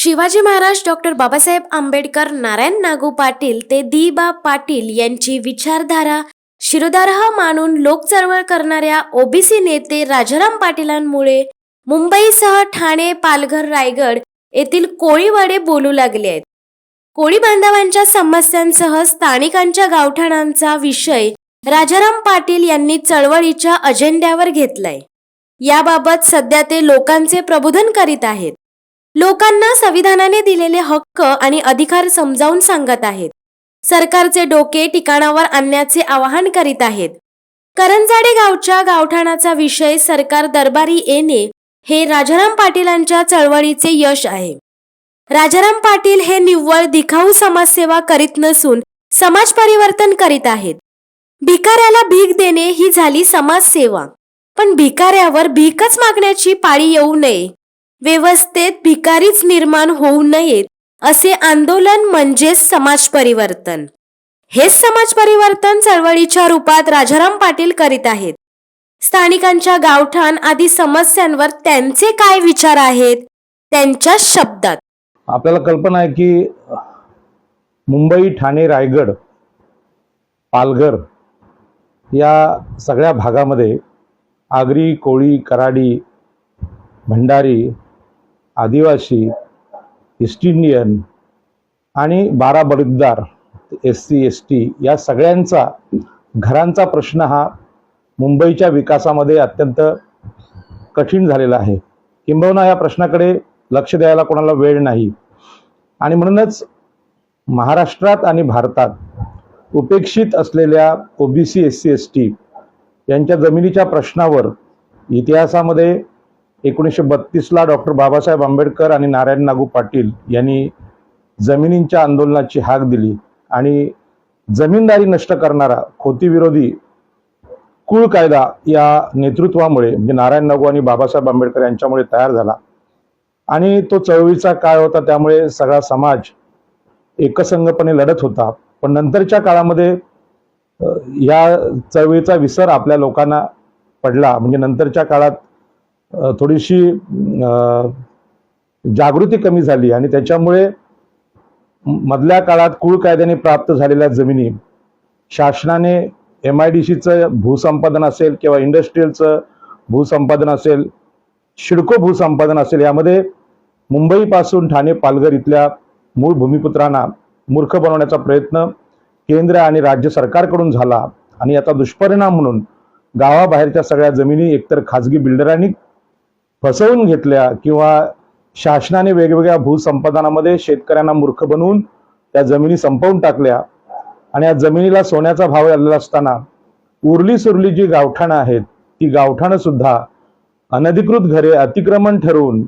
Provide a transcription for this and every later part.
Shivaji Maharaj doctor Babasaheb Ambedkar Narayan Nagu Patil ते दी.बा. पाटील यांची विचारधारा शिरोधार्ह मानून लोक चळवळ करणाऱ्या ओबीसी नेते राजाराम पाटीलांमुळे मुंबईसह ठाणे, पालघर, रायगड येथील कोळीवाडे बोलू लागले आहेत. कोळी बांधवांच्या समस्यांसह स्थानिकांच्या गावठाणांचा विषय राजाराम पाटील यांनी चळवळीच्या अजेंड्यावर घेतलाय. याबाबत सध्या ते लोकांचे प्रबोधन करीत आहेत. लोकांना संविधानाने दिलेले हक्क आणि अधिकार समजावून सांगत आहेत. सरकारचे डोके ठिकाणावर आणण्याचे आवाहन करीत आहेत. करंजाडे गावच्या गावठाणाचा विषय सरकार दरबारी येणे हे राजाराम पाटीलांच्या चळवळीचे यश आहे. राजाराम पाटील हे निव्वळ दिखाऊ समाजसेवा करीत नसून समाज परिवर्तन करीत आहेत. भिकाऱ्याला भीक देणे ही झाली समाजसेवा, पण भिकाऱ्यावर भीकच मागण्याची पाळी येऊ नये, व्यवस्थेत भिकारीच निर्माण होऊ नयेत असे आंदोलन म्हणजेच समाज परिवर्तन. हेच समाज परिवर्तन चळवळीच्या रूपात राजाराम पाटील करीत आहेत. स्थानिकांच्या गावठाण आदी समस्यांवर त्यांचे काय विचार आहेत त्यांच्या शब्दात. आपल्याला कल्पना आहे की मुंबई, ठाणे, रायगड, पालघर या सगळ्या भागामध्ये आगरी, कोळी, कराडी, भंडारी, आदिवासी, ईस्ट इंडियन आणि 12 बलुतेदार, SC ST या सगळ्यांचा घरांचा प्रश्न हा मुंबईच्या विकासामध्ये अत्यंत कठीण झालेला आहे. किंबहुना या प्रश्नाकडे लक्ष द्यायला कोणाला वेळ नाही आणि म्हणूनच महाराष्ट्रात आणि भारतात उपेक्षित असलेल्या OBC SC ST यांच्या जमिनीच्या प्रश्नावर इतिहासामध्ये 1932ला डॉक्टर बाबासाहेब आंबेडकर आणि नारायण नागू पाटील यांनी जमिनींच्या आंदोलनाची हाक दिली आणि जमीनदारी नष्ट करणारा खोतीविरोधी कुळ कायदा या नेतृत्वामुळे म्हणजे नारायण नागू आणि बाबासाहेब आंबेडकर यांच्यामुळे तयार झाला आणि तो चळवळीचा काळ होता. त्यामुळे सगळा समाज एकसंघपणे लढत होता. पण नंतरच्या काळामध्ये या चळवळीचा विसर आपल्या लोकांना पडला. म्हणजे नंतरच्या काळात थोडीशी जागृती कमी झाली आणि त्याच्यामुळे मधल्या काळात कुळ कायद्याने प्राप्त झालेल्या जमिनी शासनाने MIDCचं भूसंपादन असेल किंवा इंडस्ट्रीयलचं भूसंपादन असेल, शिडको भूसंपादन असेल, यामध्ये मुंबईपासून ठाणे, पालघर इथल्या मूळ भूमिपुत्रांना मूर्ख बनवण्याचा प्रयत्न केंद्र आणि राज्य सरकारकडून झाला आणि याचा दुष्परिणाम म्हणून गावाबाहेरच्या सगळ्या जमिनी एकतर खाजगी बिल्डरांनी फसवून घेतल्या किंवा शासनाने वेगवेगळ्या भूसंपादनामध्ये शेतकऱ्यांना मूर्ख बनवून त्या जमिनी संपवून टाकल्या आणि या जमिनीला सोन्याचा भाव आलेला असताना उरली सुरली जी गावठाणं आहेत ती गावठाणं सुद्धा अनधिकृत घरे अतिक्रमण ठरवून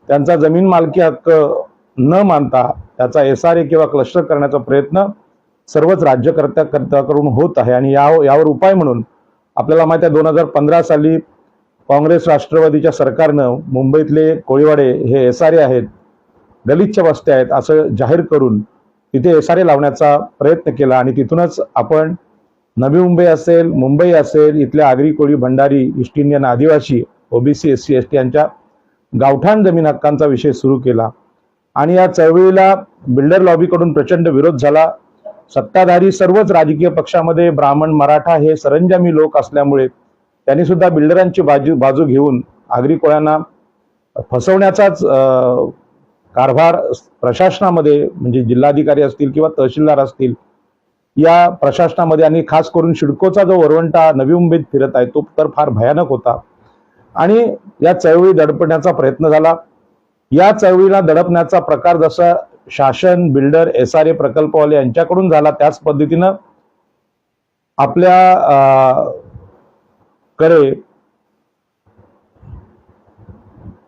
त्यांचा जमीन मालकी हक्क न मानता त्याचा SRA किंवा क्लस्टर करण्याचा प्रयत्न सर्वच राज्यकर्त्याकडून होत आहे. आणि यावर उपाय म्हणून आपल्याला माहिती आहे 2015 साली काँग्रेस राष्ट्रवादीच्या सरकारनं मुंबईतले कोळीवाडे हे SRA आहेत, गलिच्छ वस्त्या आहेत असं जाहीर करून तिथे SRA लावण्याचा प्रयत्न केला आणि तिथूनच आपण नवी मुंबई असेल, मुंबई असेल, इथल्या आगरी, कोळी, भंडारी, ईस्ट इंडियन, आदिवासी, OBC SC ST यांच्या गावठाण जमीन हक्कांचा विषय सुरू केला. आणि या चळवळीला बिल्डर लॉबीकडून प्रचंड विरोध झाला. सत्ताधारी सर्वच राजकीय पक्षामध्ये ब्राह्मण, मराठा हे सरंजामी लोक असल्यामुळे त्यांनी सुद्धा बिल्डरांची बाजू घेऊन आगरी कोळ्यांना फसवण्याचाच कारभार प्रशासनामध्ये म्हणजे जिल्हाधिकारी असतील किंवा तहसीलदार असतील या प्रशासनामध्ये आणि खास करून शिडकोचा जो वरवंटा नवी मुंबईत फिरत आहे तो तर फार भयानक होता आणि या चळवळी दडपण्याचा प्रयत्न झाला. या चळवळीला दडपण्याचा प्रकार जसा शासन, बिल्डर, SRA प्रकल्पवाले यांच्याकडून झाला त्याच पद्धतीनं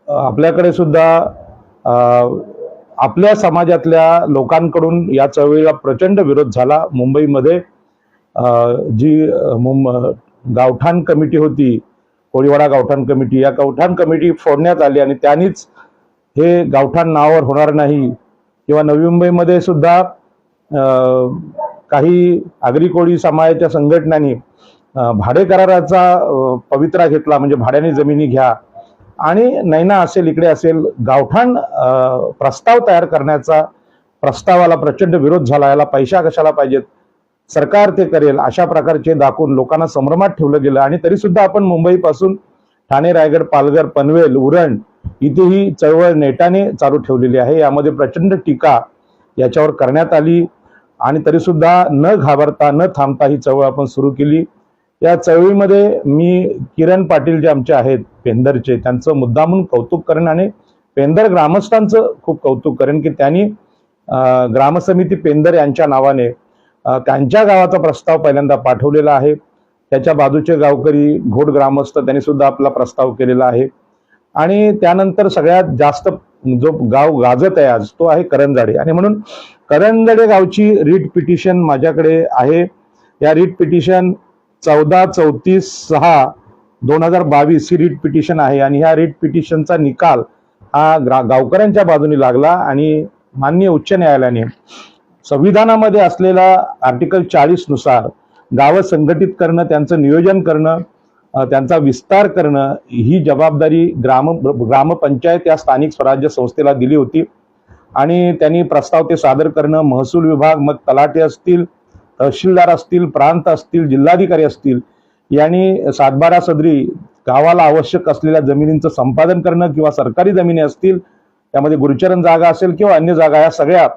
आपल्याकडे सुद्धा आपल्या समाजातल्या लोकांकडून या चळवळीला प्रचंड विरोध झाला. मुंबईमध्ये जी गावठाण कमिटी होती, कोळीवाडा गावठाण कमिटी, या गावठाण कमिटी फोडण्यात आली आणि त्यांनीच हे गावठाण नावावर होणार नाही किंवा नवी मुंबईमध्ये सुद्धा काही आगरी कोळी समाजाच्या संघटनांनी भाडे कराराचा पवित्रा घेतला म्हणजे भाड्याने जमिनी घ्या आणि नैना असेल इकडे असेल गावठाण प्रस्ताव तयार करण्याचा प्रस्तावाला प्रचंड विरोध झाला. याला पैसा कशाला पाहिजेत, सरकार ते करेल अशा प्रकारचे दाखवून लोकांना संभ्रमात ठेवलं गेलं. आणि तरी सुद्धा आपण मुंबईपासून ठाणे, रायगड, पालघर, पनवेल, उरण इथे ही चळवळ नेटाने चालू ठेवलेली आहे. यामध्ये प्रचंड टीका याच्यावर करण्यात आली आणि तरी सुद्धा न घाबरता न थांबता ही चळवळ आपण सुरू केली. या चळवळीमध्ये मी किरण पाटील जे आमचे आहेत पेंदरचे, त्यांचं मुद्दामून कौतुक करेन आणि पेंदर ग्रामस्थांचं खूप कौतुक करेन की त्यांनी ग्रामसमिती पेंदर यांच्या नावाने त्यांच्या गावाचा प्रस्ताव पहिल्यांदा पाठवलेला आहे. त्याच्या बाजूचे गावकरी घोड ग्रामस्थ त्यांनी सुद्धा आपला प्रस्ताव केलेला आहे. आणि त्यानंतर सगळ्यात जास्त जो गाव गाजत आहे आज तो आहे करंजाडे. आणि म्हणून करंजाडे गावची रीट पिटिशन माझ्याकडे आहे. या रीट पिटिशन 14/34/6/2022 ही रीट पिटिशन आहे. आणि ह्या रीट पिटिशनचा निकाल हा गावकऱ्यांच्या बाजूने लागला आणि माननीय उच्च न्यायालयाने संविधानामध्ये असलेला आर्टिकल 40 नुसार गावं संघटित करणं, त्यांचं नियोजन करणं, त्यांचा विस्तार करणं ही जबाबदारी ग्रामपंचायत या स्थानिक स्वराज्य संस्थेला दिली होती. आणि त्यांनी प्रस्ताव ते सादर करणं, महसूल विभाग, मग तलाठी असतील, तहसीलदार असतील, प्रांत असतील, जिल्हाधिकारी असतील यांनी 7/12 सदरी गावाला आवश्यक असलेल्या जमिनींचं संपादन करणं किंवा सरकारी जमिनी असतील त्यामध्ये गुरुचरण जागा असेल किंवा अन्य जागा या सगळ्या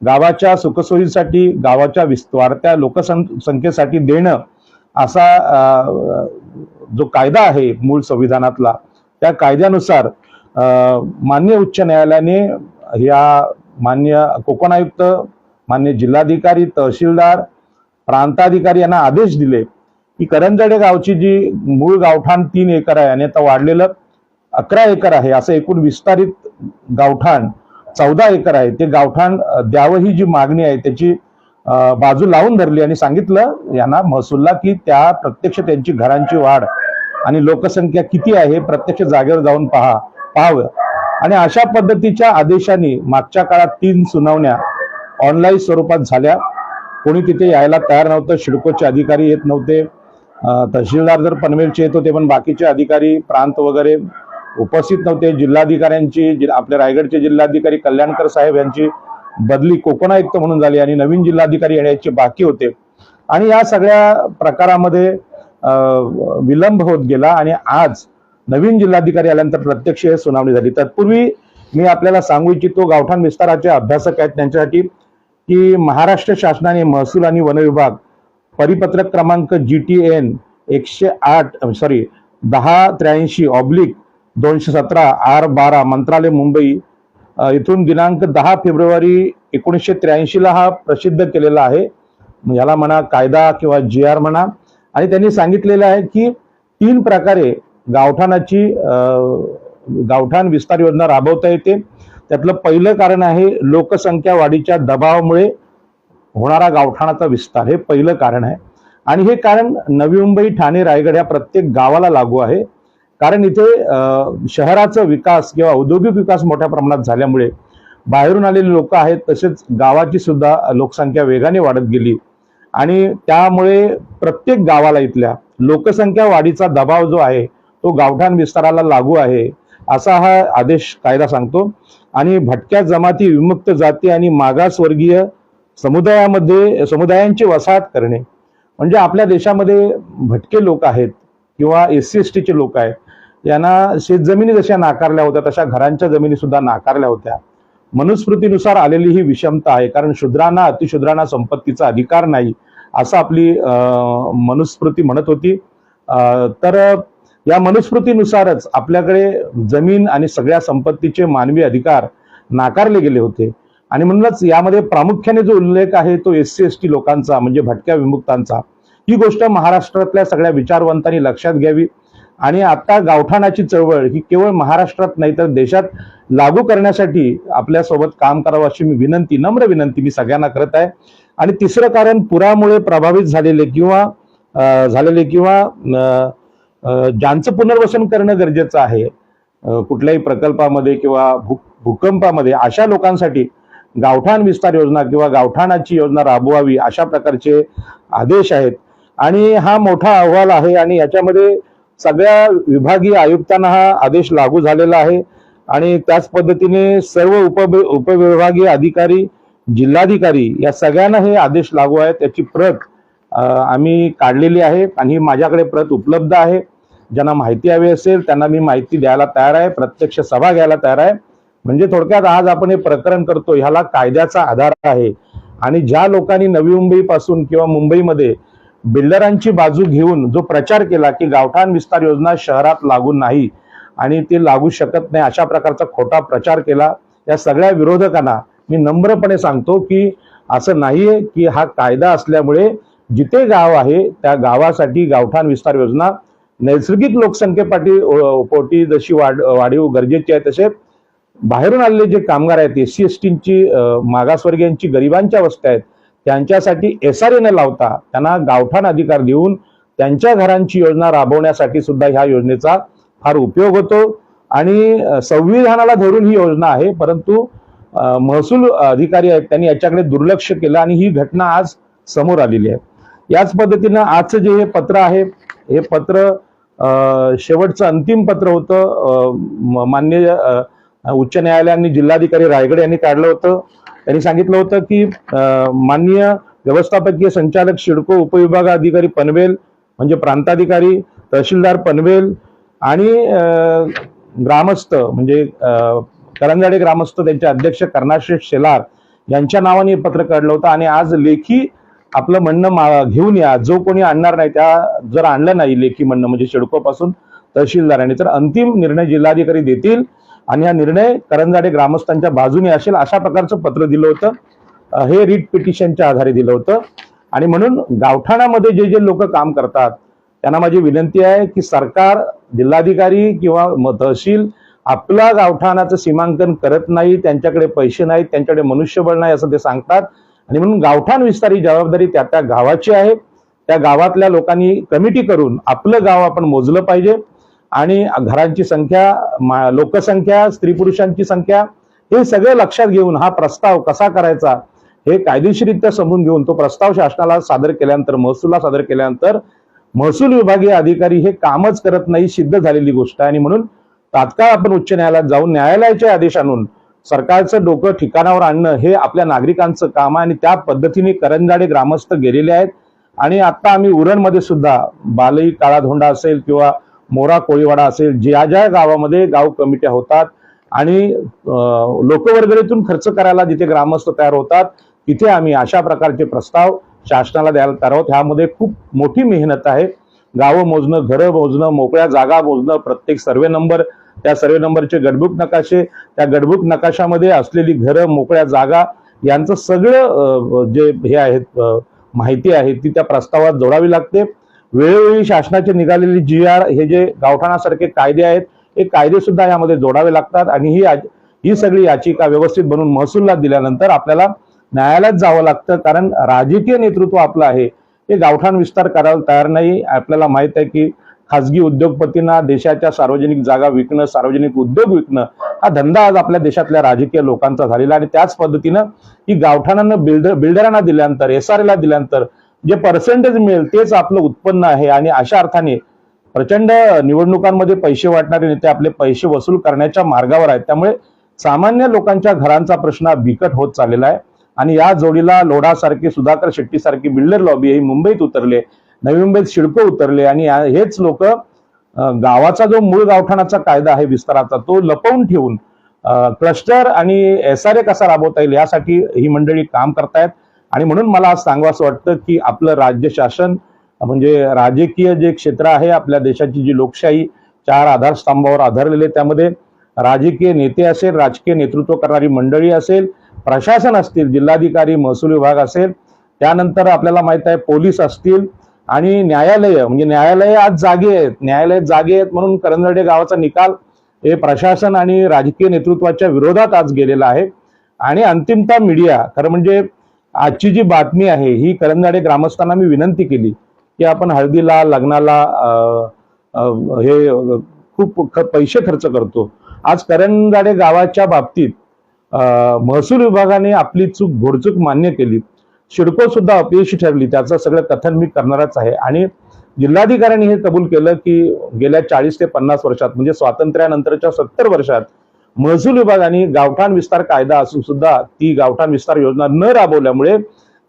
गावाच्या सुखसोयीसाठी, गावाच्या वाढत्या लोकसंख्येसाठी देणं असा जो कायदा आहे मूळ संविधानातला, त्या कायद्यानुसार मान्य उच्च न्यायालयाने या मान्य कोकण आयुक्त, मान्य जिल्हाधिकारी, तहसीलदार, प्रांताधिकारी यांना आदेश दिले की करंजाडे गावची जी मूळ गावठाण 3 एकर आहे आणि आता वाढलेलं 11 एकर आहे, असं एकूण विस्तारित गावठाण 14 एकर आहे, ते गावठाण द्यावं ही जी मागणी आहे त्याची बाजू लावून धरली आणि सांगितलं यांना महसूलला की त्या प्रत्यक्ष त्यांची घरांची वाढ आणि लोकसंख्या किती आहे प्रत्यक्ष जागेवर जाऊन पाहावं. आणि अशा पद्धतीच्या आदेशाने मागच्या काळात 3 सुनावण्या ऑनलाईन स्वरूपात झाल्या. कोणी तिथे यायला तयार नव्हतं, सिडकोचे अधिकारी येत नव्हते, तहसीलदार जर पनवेलचे येत होते पण बाकीचे अधिकारी प्रांत वगैरे उपस्थित नव्हते. जिल्हाधिकाऱ्यांची, आपल्या रायगडचे जिल्हाधिकारी कल्याणकर साहेब यांची बदली कोकण आयुक्त म्हणून झाली आणि नवीन जिल्हाधिकारी येण्याचे बाकी होते. आणि या सगळ्या प्रकारामध्ये विलंब होत गेला आणि आज नवीन जिल्हाधिकारी आल्यानंतर प्रत्यक्ष सुनावणी झाली. तत्पूर्वी मी आपल्याला सांगू इच्छितो, गावठाण विस्ताराचे अभ्यासक आहेत त्यांच्यासाठी, की महाराष्ट्र शासनाने महसूल आणि वन विभाग परिपत्रक क्रमांक GTN 1083/217 R12 मंत्रालय मुंबई इथून दिनांक 10 फेब्रुवारी 1983 हा प्रसिद्ध केलेला आहे. याला म्हणा कायदा किंवा GR म्हणा. आणि त्यांनी सांगितलेलं आहे की 3 प्रकारे गावठाण विस्तार योजना राबवता येते. त्यातलं पहिलं कारण आहे लोकसंख्या वाढीच्या दबावामुळे होणारा गावठाणाचा विस्तार, हे पहिलं कारण आहे. आणि हे कारण नवी मुंबई, ठाणे, रायगड या प्रत्येक गावाला लागू आहे. कारण इथे शहराचा विकास किंवा औद्योगिक विकास मोठ्या प्रमाणात झाल्यामुळे बाहेरून आलेले लोक आहेत, तसेच गावाची सुद्धा लोकसंख्या वेगाने वाढत गेली आणि त्यामुळे प्रत्येक गावाला इथल्या लोकसंख्या वाढीचा दबाव जो आहे तो गावठाण विस्ताराला लागू आहे असा हा आदेश कायदा सांगतो. आणि भटक्या जमाती, विमुक्त जाती आणि मागासवर्गीय समुदायांची वसाहत करणे, म्हणजे आपल्या देशामध्ये भटके लोक आहेत किंवा SC ST चे लोक आहेत, यांना शेतजमिनी जशा नाकारल्या होत्या तशा घरांच्या जमिनी सुद्धा नाकारल्या होत्या. मनुस्मृतीनुसार आलेली ही विषमता आहे. कारण शूद्रांना, अतिशूद्रांना संपत्तीचा अधिकार नाही असं आपली मनुस्मृती म्हणत होती. तर या मनुस्मृतीनुसारच आपल्याकडे जमीन आणि सगळ्या संपत्तीचे मानवी अधिकार नाकारले गेले होते. आणि म्हणूनच यामध्ये प्रामुख्याने जो उल्लेख आहे तो SC ST लोकांचा, म्हणजे भटक्या विमुक्तांचा. ही गोष्ट महाराष्ट्रातल्या सगळ्या विचारवंतांनी लक्षात घ्यावी. आणि आता गावठाणाची चळवळ ही केवळ महाराष्ट्रात नाही तर देशात लागू करण्यासाठी आपल्यासोबत काम करावं अशी मी विनंती, नम्र विनंती मी सगळ्यांना करत आहे. आणि तिसरं कारण पुरामुळे प्रभावित झालेले किंवा ज्यांचं पुनर्वसन करणं गरजेचं आहे कुठल्याही प्रकल्पामध्ये किंवा भूकंपामध्ये, अशा लोकांसाठी गावठाण विस्तार योजना किंवा गावठाणाची योजना राबवावी अशा प्रकारचे आदेश आहेत. आणि हा मोठा अहवाल आहे आणि याच्यामध्ये सगळ्या विभागीय आयुक्तांना हा आदेश लागू झालेला आहे आणि त्याच पद्धतीने सर्व उपविभागीय अधिकारी, जिल्हाधिकारी या सगळ्यांना हे आदेश लागू आहे. त्याची प्रत आम्ही काढलेली आहे आणि माझ्याकडे प्रत उपलब्ध आहे. ज्यांना माहिती हवी असेल त्यांना मी माहिती द्यायला तयार आहे, प्रत्यक्ष सभा घ्यायला तयार आहे. म्हणजे थोडक्यात आज आपण हे प्रकरण करतो ह्याला कायद्याचा आधार आहे आणि ज्या लोकांनी नवी मुंबई पासून किंवा मुंबईमध्ये बिल्डरांची बाजू घेऊन जो प्रचार केला की गावठाण विस्तार योजना शहरात लागू नाही आणि ते लागू शकत नाही अशा प्रकारचा खोटा प्रचार केला, या सगळ्या विरोधकांना मी नम्रपणे सांगतो की असं नाहीये की हा कायदा असल्यामुळे जिथे गाव आहे त्या गावासाठी गावठाण विस्तार योजना नैसर्गिक पोटी जशी वाढीव गरजेची आहे, तसे बाहेरून आलेले जे कामगार आहेत, एससी एसटींची मागासवर्गीयांची गरिबांच्या वस्त्या आहेत, त्यांच्यासाठी SRA न लावता त्यांना गावठाण अधिकार देऊन त्यांच्या घरांची योजना राबवण्यासाठी सुद्धा ह्या योजनेचा फार उपयोग होतो आणि संविधानाला धरून ही योजना आहे. परंतु महसूल अधिकारी आहेत त्यांनी याच्याकडे दुर्लक्ष केलं आणि ही घटना आज समोर आलेली आहे. याच पद्धतीनं आजचं जे हे पत्र आहे, हे पत्र शेवटचं अंतिम पत्र होतं. माननीय उच्च न्यायालयाने जिल्हाधिकारी रायगड यांनी काढलं होतं. त्यांनी सांगितलं होतं की माननीय व्यवस्थापकीय संचालक सिडको उपविभागाधिकारी पनवेल म्हणजे प्रांताधिकारी तहसीलदार पनवेल आणि ग्रामस्थ म्हणजे करंजाडे ग्रामस्थ त्यांचे अध्यक्ष कर्णाश्रेष्ठ शेलार यांच्या नावाने पत्र काढलं होतं आणि आज लेखी आपलं म्हणणं घेऊन या. जो कोणी आणणार नाही, त्या जर आणलं नाही लेखी म्हणणं म्हणजे सिडको पासून तहसीलदारांनी, तर अंतिम निर्णय जिल्हाधिकारी देतील आणि हा निर्णय करंजाडे ग्रामस्थांच्या बाजूने असेल अशा प्रकारचं पत्र दिलं होतं. हे रिट पिटिशनच्या आधारे दिलं होतं आणि म्हणून गावठाणामध्ये जे जे लोक काम करतात त्यांना माझी विनंती आहे की सरकार, जिल्हाधिकारी किंवा तहसील आपला गावठाणाचं सीमांकन करत नाही, त्यांच्याकडे पैसे नाहीत, त्यांच्याकडे मनुष्यबळ नाही असं ते सांगतात आणि म्हणून गावठाण विस्तार ही जबाबदारी त्या त्या गावाची आहे. त्या गावातल्या लोकांनी कमिटी करून आपलं गाव आपण मोजलं पाहिजे आणि घरांची संख्या, लोकसंख्या, स्त्री पुरुषांची संख्या हे सगळं लक्षात घेऊन हा प्रस्ताव कसा करायचा हे कायदेशीररित्या समजून घेऊन तो प्रस्ताव शासनाला सादर केल्यानंतर, महसूलला सादर केल्यानंतर महसूल विभागीय अधिकारी हे कामच करत नाही, सिद्ध झालेली गोष्ट आहे. आणि म्हणून तात्काळ आपण उच्च न्यायालयात जाऊन न्यायालयाचे आदेश आणून सरकारचं डोकं ठिकाणावर आणणं हे आपल्या नागरिकांचं काम आहे आणि त्या पद्धतीने करंजाडे ग्रामस्थ गेलेले आहेत. आणि आता आम्ही उरणमध्ये सुद्धा बालई काळाधोंडा असेल किंवा मोरा कोळीवाडा असेल, ज्या ज्या गावामध्ये गाव कमिट्या होतात आणि लोकवर्गणीतून खर्च करायला जिथे ग्रामस्थ तयार होतात तिथे आम्ही अशा प्रकारचे प्रस्ताव शासनाला द्यायला तयार आहोत. ह्यामध्ये खूप मोठी मेहनत आहे. गावं मोजणं, घरं मोजणं, मोकळ्या जागा मोजणं, प्रत्येक सर्वे नंबर, त्या सर्वे नंबरचे गडबुक नकाशे, त्या गडबुक नकाशामध्ये असलेली घरं, मोकळ्या जागा यांचं सगळं जे हे आहेत माहिती आहे ती त्या प्रस्तावात जोडावी लागते. वेळोवेळी शासनाचे निघालेले GR हे जे गावठाणासारखे कायदे आहेत हे कायदे सुद्धा यामध्ये जोडावे लागतात आणि ही सगळी याचिका व्यवस्थित बनवून महसूलला दिल्यानंतर आपल्याला न्यायालयात जावं लागतं. कारण राजकीय नेतृत्व आपलं आहे हे गावठाण विस्तार करायला तयार नाही. आपल्याला माहित आहे की खासगी उद्योगपतींना देशाच्या सार्वजनिक जागा विकणं, सार्वजनिक उद्योग विकणं हा धंदा आज आपल्या देशातल्या राजकीय लोकांचा झालेला आणि त्याच पद्धतीनं ही गावठाणांना बिल्डरांना दिल्यानंतर, SRA दिल्यानंतर जे पर्सेंटेज मिळेल तेच आपलं उत्पन्न आहे आणि अशा अर्थाने प्रचंड निवडणुकांमध्ये पैसे वाटणारे नेते आपले पैसे वसूल करण्याच्या मार्गावर आहेत. त्यामुळे सामान्य लोकांच्या घरांचा प्रश्न बिकट होत चाललेला आहे आणि या जोडीला लोढासारखी, सुधाकर शेट्टी सारखी बिल्डर लॉबी ही मुंबईत उतरले, नवी मुंबईत सिडको उतरले आणि हेच लोक गावाचा जो मूळ गावठाणाचा कायदा आहे विस्ताराचा तो लपवून ठेवून क्लस्टर आणि SRA कसा राबवता येईल यासाठी ही मंडळी काम करतायत. आणि म्हणून मला आज सांगावंसं वाटतं की आपलं राज्य शासन म्हणजे राजकीय जे क्षेत्र आहे, आपल्या देशाची जी लोकशाही 4 आधारस्तंभावर आधारलेले, त्यामध्ये राजकीय नेते असेल, राजकीय नेतृत्व करणारी मंडळी असेल, प्रशासन असतील, जिल्हाधिकारी, महसूल विभाग असेल, त्यानंतर आपल्याला माहित आहे पोलीस असतील आणि न्यायालय म्हणजे न्यायालय आज जागे आहेत. न्यायालय जागे आहेत म्हणून करंजाडे गावाचा निकाल हे प्रशासन आणि राजकीय नेतृत्वाच्या विरोधात आज गेलेला आहे. आणि अंतिमतः मीडिया, खरं म्हणजे आजची जी बातमी आहे ही करंजाडे ग्रामस्थांना मी विनंती केली की आपण हळदीला, लग्नाला हे खूप पैसे खर्च करतो. आज करंजाडे गावाच्या बाबतीत महसूल विभागाने आपली घोडचूक मान्य केली. सिडको सुद्धा अपयशी ठरली, त्याचं सगळं कथन मी करणारच आहे. आणि जिल्हाधिकाऱ्यांनी हे कबूल केलं की गेल्या 40 ते 50 वर्षात म्हणजे स्वातंत्र्यानंतरच्या 70 वर्षात महसूल विभागाने गावठाण विस्तार कायदा असून सुद्धा ती गावठाण विस्तार योजना न राबवल्यामुळे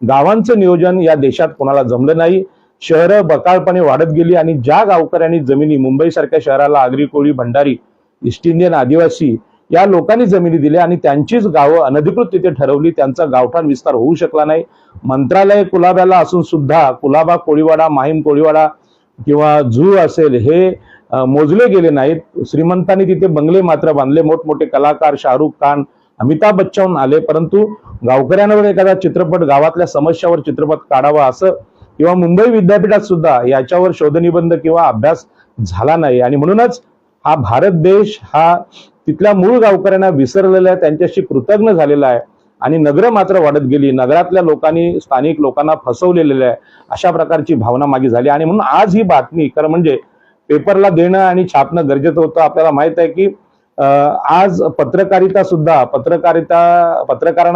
गावांचं नियोजन या देशात कोणाला जमलं नाही. शहरं बकाळपणे वाढत गेली आणि ज्या गावकऱ्यांनी जमिनी मुंबई सारख्या शहराला आगरी कोळी भंडारी ईस्ट इंडियन आदिवासी या लोकांनी जमिनी दिल्या आणि त्यांचीच गावं अनधिकृत तिथे ठरवली, त्यांचा गावठाण विस्तार होऊ शकला नाही. मंत्रालय कुलाब्याला असून सुद्धा कुलाबा कोळीवाडा माहीम कोळीवाडा किंवा झू असेल हे मोजले गेले नाहीत. श्रीमंतांनी तिथे बंगले मात्र बांधले, मोठमोठे कलाकार शाहरुख खान अमिताभ बच्चन आले, परंतु गावकऱ्यांवर एखादा चित्रपट गावातल्या समस्यावर चित्रपट काढावा असं किंवा मुंबई विद्यापीठात सुद्धा याच्यावर शोधनिबंध किंवा अभ्यास झाला नाही. आणि म्हणूनच हा भारत देश हा तिथल्या मूळ गावकऱ्यांना विसरलेला आहे, त्यांच्याशी कृतज्ञ झालेला आहे आणि नगरं मात्र वाढत गेली. नगरातल्या लोकांनी स्थानिक लोकांना फसवलेलं आहे अशा प्रकारची भावना मागे झाली. आणि म्हणून आज ही बातमी खरं म्हणजे पेपरला देणं आणि छापणं गरजेचं होतं. आपल्याला माहित आहे की आज पत्रकारांना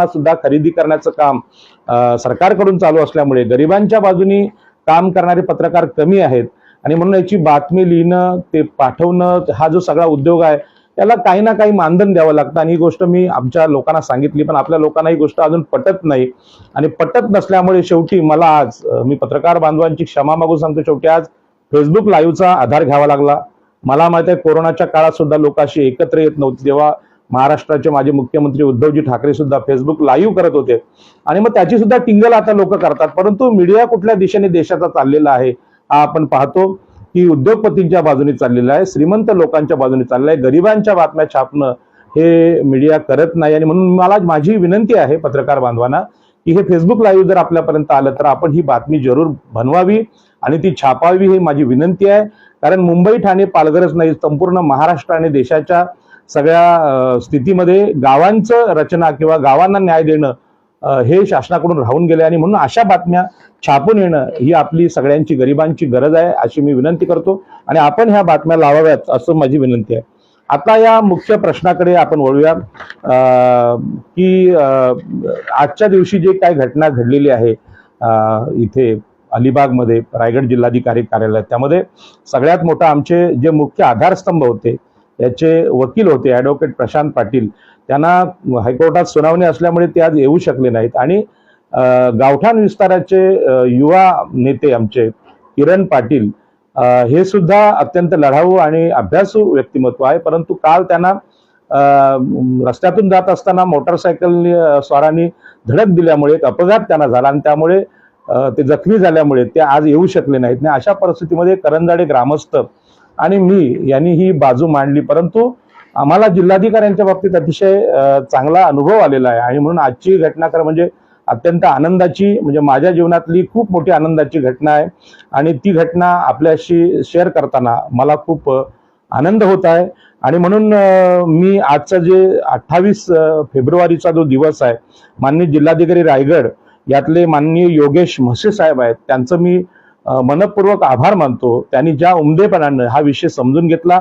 सुद्धा खरेदी करण्याचं काम सरकारकडून चालू असल्यामुळे गरिबांच्या बाजूनी काम करणारे पत्रकार कमी आहेत आणि म्हणून याची बातमी लिहिणं ते पाठवणं हा जो सगळा उद्योग आहे त्याला काही ना काही मानधन द्यावं लागतं. आणि ही गोष्ट मी आमच्या लोकांना सांगितली, पण आपल्या लोकांना ही गोष्ट अजून पटत नाही आणि पटत नसल्यामुळे शेवटी मला आज मी पत्रकार बांधवांची क्षमा मागून सांगतो, शेवटी आज फेसबुक लाईव्हचा आधार घ्यावा लागला. मला माहित आहे कोरोनाच्या काळात सुद्धा लोक अशी एकत्र येत नव्हती, तेव्हा महाराष्ट्राचे माजी मुख्यमंत्री उद्धवजी ठाकरे सुद्धा फेसबुक लाईव्ह करत होते आणि मग त्याची सुद्धा टिंगल आता लोक करतात. परंतु मीडिया कुठल्या दिशेने देशाचा चाललेला आहे हा आपण पाहतो की उद्योगपतींच्या बाजूने चाललेला आहे, श्रीमंत लोकांच्या बाजूने चाललेला आहे. गरिबांच्या बातम्या छापणं हे मीडिया करत नाही आणि म्हणून मला माझी विनंती आहे पत्रकार बांधवांना की हे फेसबुक लाईव्ह जर आपल्यापर्यंत आलं तर आपण ही बातमी जरूर बनवावी आणि ती छापावी, ही माझी विनंती आहे. कारण मुंबई ठाणे पालघरच नाही, संपूर्ण महाराष्ट्र आणि देशाच्या सगळ्या स्थितीमध्ये गावांचं रचना किंवा गावांना न्याय देणं हे शासनाकडून राहून गेले आणि म्हणून अशा बातम्या छापून येणं ही आपली सगळ्यांची गरिबांची गरज आहे अशी मी विनंती करतो आणि आपण ह्या बातम्या लावाव्यात असं माझी विनंती आहे. आता या मुख्य प्रश्नाकडे आपण वळूया की आजच्या दिवशी जे काय घटना घडलेली आहे इथे अलिबागमध्ये रायगड जिल्हाधिकारी कार्यालयात, त्यामध्ये सगळ्यात मोठा आमचे जे मुख्य आधारस्तंभ होते याचे वकील होते ॲडव्होकेट प्रशांत पाटील, त्यांना हायकोर्टात सुनावणी असल्यामुळे ते आज येऊ शकले नाहीत आणि गावठाण विस्ताराचे युवा नेते आमचे किरण पाटील हे सुद्धा अत्यंत लढाऊ आणि अभ्यासू व्यक्तिमत्व आहे, परंतु काल त्यांना रस्त्यातून जात असताना मोटरसायकल स्वारांनी धडक दिल्यामुळे एक अपघात त्यांना झाला आणि त्यामुळे ते जखमी झाल्यामुळे ते आज येऊ शकले नाहीत. अशा परिस्थितीमध्ये करंजाडे ग्रामस्थ आणि मी यांनी ही बाजू मांडली, परंतु आम्हाला जिल्हाधिकाऱ्यांच्या बाबतीत अतिशय चांगला अनुभव आलेला आहे आणि म्हणून आजची घटना खरं म्हणजे अत्यंत आनंदाची, म्हणजे माझ्या जीवनातली खूप मोठी आनंदाची घटना आहे आणि ती घटना आपल्याशी शेअर करताना मला खूप आनंद होत आहे. आणि म्हणून मी आजचा जे 28 फेब्रुवारीचा जो दिवस आहे, माननीय जिल्हाधिकारी रायगड यातले माननीय योगेश म्हसे साहेब आहेत, त्यांचं मी मनपूर्वक आभार मानतो. त्यांनी ज्या उमदेपणानं हा विषय समजून घेतला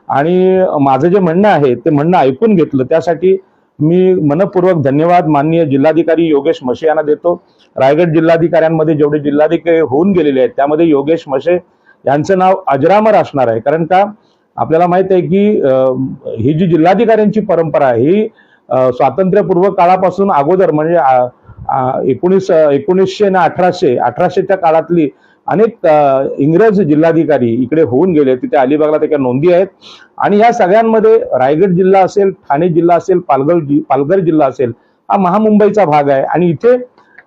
आणि माझं जे म्हणणं आहे ते म्हणणं ऐकून घेतलं, त्यासाठी मी मनपूर्वक धन्यवाद माननीय जिल्हाधिकारी योगेश म्हसे यांना देतो. रायगड जिल्हाधिकाऱ्यांमध्ये जेवढे जिल्हाधिकारी होऊन गेलेले आहेत त्यामध्ये योगेश म्हसे यांचं नाव अजरामर असणार आहे. कारण का आपल्याला माहित आहे की ही जी जिल्हाधिकाऱ्यांची परंपरा आहे ही स्वातंत्र्यपूर्व काळापासून अगोदर म्हणजे 1900 ना 1800च्या काळातली अनेक इंग्रज जिल्हाधिकारी इकडे होऊन गेले, तिथे अलिबागला त्याच्या नोंदी आहेत आणि या सगळ्यांमध्ये रायगड जिल्हा असेल, ठाणे जिल्हा असेल, पालघर जिल्हा असेल, हा महामुंबईचा भाग आहे आणि इथे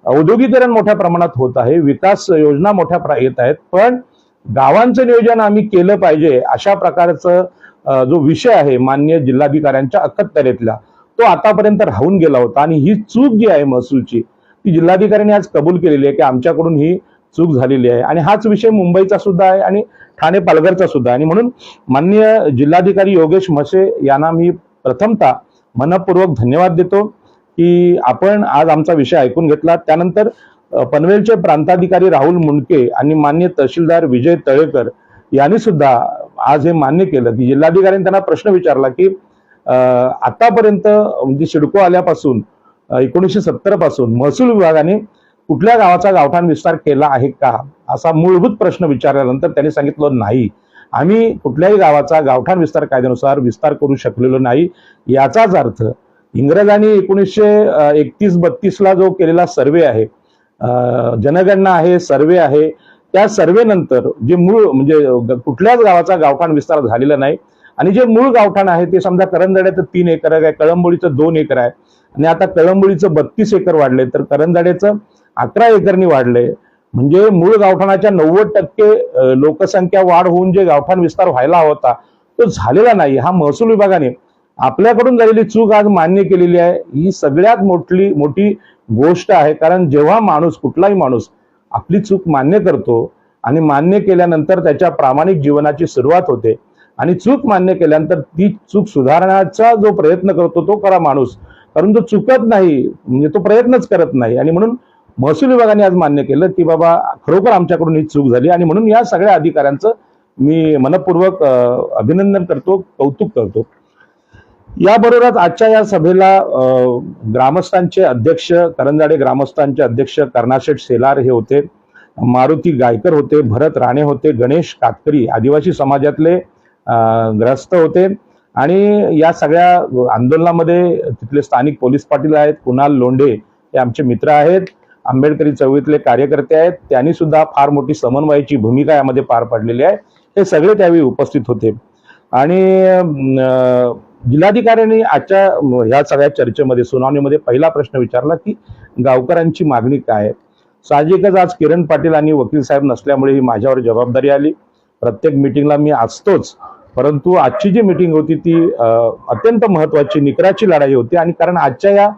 औद्योगिकरण मोठ्या प्रमाणात होत आहे, विकास योजना मोठ्या येत आहेत, पण गावांचं नियोजन आम्ही केलं पाहिजे अशा प्रकारचं जो विषय आहे माननीय जिल्हाधिकाऱ्यांच्या अखत्यारीतला, तो आतापर्यंत राहून गेला होता आणि ही चूक जी आहे महसूलची ती जिल्हाधिकाऱ्यांनी आज कबूल केलेली आहे की आमच्याकडून ही चूक झालेली आहे आणि हाच विषय मुंबईचा सुद्धा आहे आणि ठाणे पालघरचा सुद्धा. आणि म्हणून माननीय जिल्हाधिकारी योगेश म्हसे यांना मी प्रथमतः मनपूर्वक धन्यवाद देतो की आपण आज आमचा विषय ऐकून घेतला. त्यानंतर पनवेलचे प्रांताधिकारी राहुल मुंडके आणि माननीय तहसीलदार विजय तळेकर यांनी सुद्धा आज हे मान्य केलं की जिल्हाधिकाऱ्यांनी त्यांना प्रश्न विचारला की आतापर्यंत म्हणजे सिडको आल्यापासून 1970 पासून महसूल विभागाने कुठल्या गावाचा गावठाण विस्तार केला आहे का, असा मूलभूत प्रश्न विचारल्यानंतर त्यांनी सांगितलं नाही, आम्ही कुठल्याही गावाचा गावठाण विस्तार कायद्यानुसार विस्तार करू शकलेलो नाही. याचाच अर्थ इंग्रजांनी 1931-32ला जो केलेला सर्वे आहे, जनगणना आहे, सर्वे आहे, त्या सर्वे नंतर जे मूळ म्हणजे कुठल्याच गावाचा गावठाण विस्तार झालेला नाही. आणि जे मूळ गावठाण आहे ते समजा करंजाड्याचं 3 एकर आहे, कळंबोळीचं 2 एकर आहे, आणि आता कळंबोळीचं 32 एकर वाढले, तर करंजाड्याचं 11 एकरनी वाढलंय. म्हणजे मूळ गावठाणाच्या 90% लोकसंख्या वाढ होऊन जे गावठाण विस्तार व्हायला होता तो झालेला नाही. हा महसूल विभागाने आपल्याकडून झालेली चूक आज मान्य केलेली आहे. ही सगळ्यात मोठी गोष्ट आहे. कारण जेव्हा कुठलाही माणूस आपली चूक मान्य करतो आणि मान्य केल्यानंतर त्याच्या प्रामाणिक जीवनाची सुरुवात होते, आणि चूक मान्य केल्यानंतर ती चूक सुधारण्याचा जो प्रयत्न करतो तो खरा माणूस, परंतु चुकत नाही, म्हणजे तो प्रयत्नच करत नाही. आणि म्हणून महसूल विभागाने आज मान्य केलं की बाबा खरोखर आमच्याकडून ही चूक झाली, आणि म्हणून या सगळ्या अधिकाऱ्यांचं मी मनपूर्वक अभिनंदन करतो, कौतुक करतो. याबरोबरच आजच्या या सभेला ग्रामस्थांचे अध्यक्ष, करंजाडे ग्रामस्थांचे अध्यक्ष कर्णाशेठ सेलार हे होते, मारुती गायकर होते, भरत राणे होते, गणेश कातकरी आदिवासी समाजातले ग्रस्त होते. आणि या सगळ्या आंदोलनामध्ये तिथले स्थानिक पोलीस पाटील आहेत, कुणाल लोंढे हे आमचे मित्र आहेत, आंबेडकरी चळवळीतले कार्यकर्ते आहेत, त्यांनी सुद्धा फार मोठी समन्वयाची भूमिका यामध्ये पार पाडलेली आहे. हे सगळे त्यावेळी उपस्थित होते. आणि जिल्हाधिकाऱ्यांनी आजच्या ह्या सगळ्या चर्चेमध्ये, सुनावणीमध्ये पहिला प्रश्न विचारला की गावकऱ्यांची मागणी काय आहे. साहजिकच आज किरण पाटील आणि वकील साहेब नसल्यामुळे ही माझ्यावर जबाबदारी आली. प्रत्येक मिटिंगला मी असतोच, परंतु आजची जी मिटिंग होती ती अत्यंत महत्वाची, निकराची लढाई होती. आणि कारण आजच्या या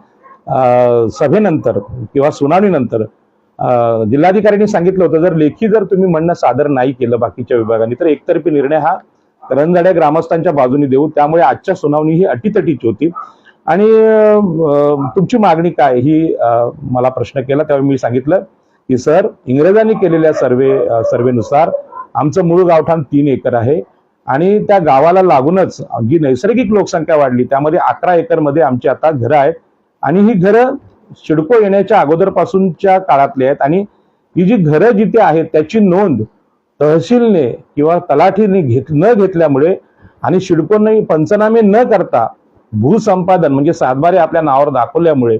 सभेनंतर किंवा सुनावणीनंतर जिल्हाधिकाऱ्यांनी सांगितलं होतं, जर तुम्ही म्हणणं सादर नाही केलं बाकीच्या विभागांनी तर एकतर्फी निर्णय हा करंजाड्या ग्रामस्थांच्या बाजूने देऊ. त्यामुळे आजच्या सुनावणी ही अटीतटीची होती. आणि तुमची मागणी काय ही मला प्रश्न केला, तेव्हा मी सांगितलं की सर, इंग्रजांनी केलेल्या सर्वेनुसार आमचं मूळ गावठाण 3 एकर आहे, आणि त्या गावाला लागूनच जी नैसर्गिक लोकसंख्या वाढली त्यामध्ये 11 एकर मध्ये आमची आता घरं आहेत. आणि ही घरं सिडको येण्याच्या अगोदरपासूनच्या काळातली आहेत. आणि ही जी घरं जिथे आहेत त्याची नोंद तहसीलने किंवा तलाठीने न घेतल्यामुळे आणि सिडकोने पंचनामे न करता भूसंपादन म्हणजे सातबारे आपल्या नावावर दाखवल्यामुळे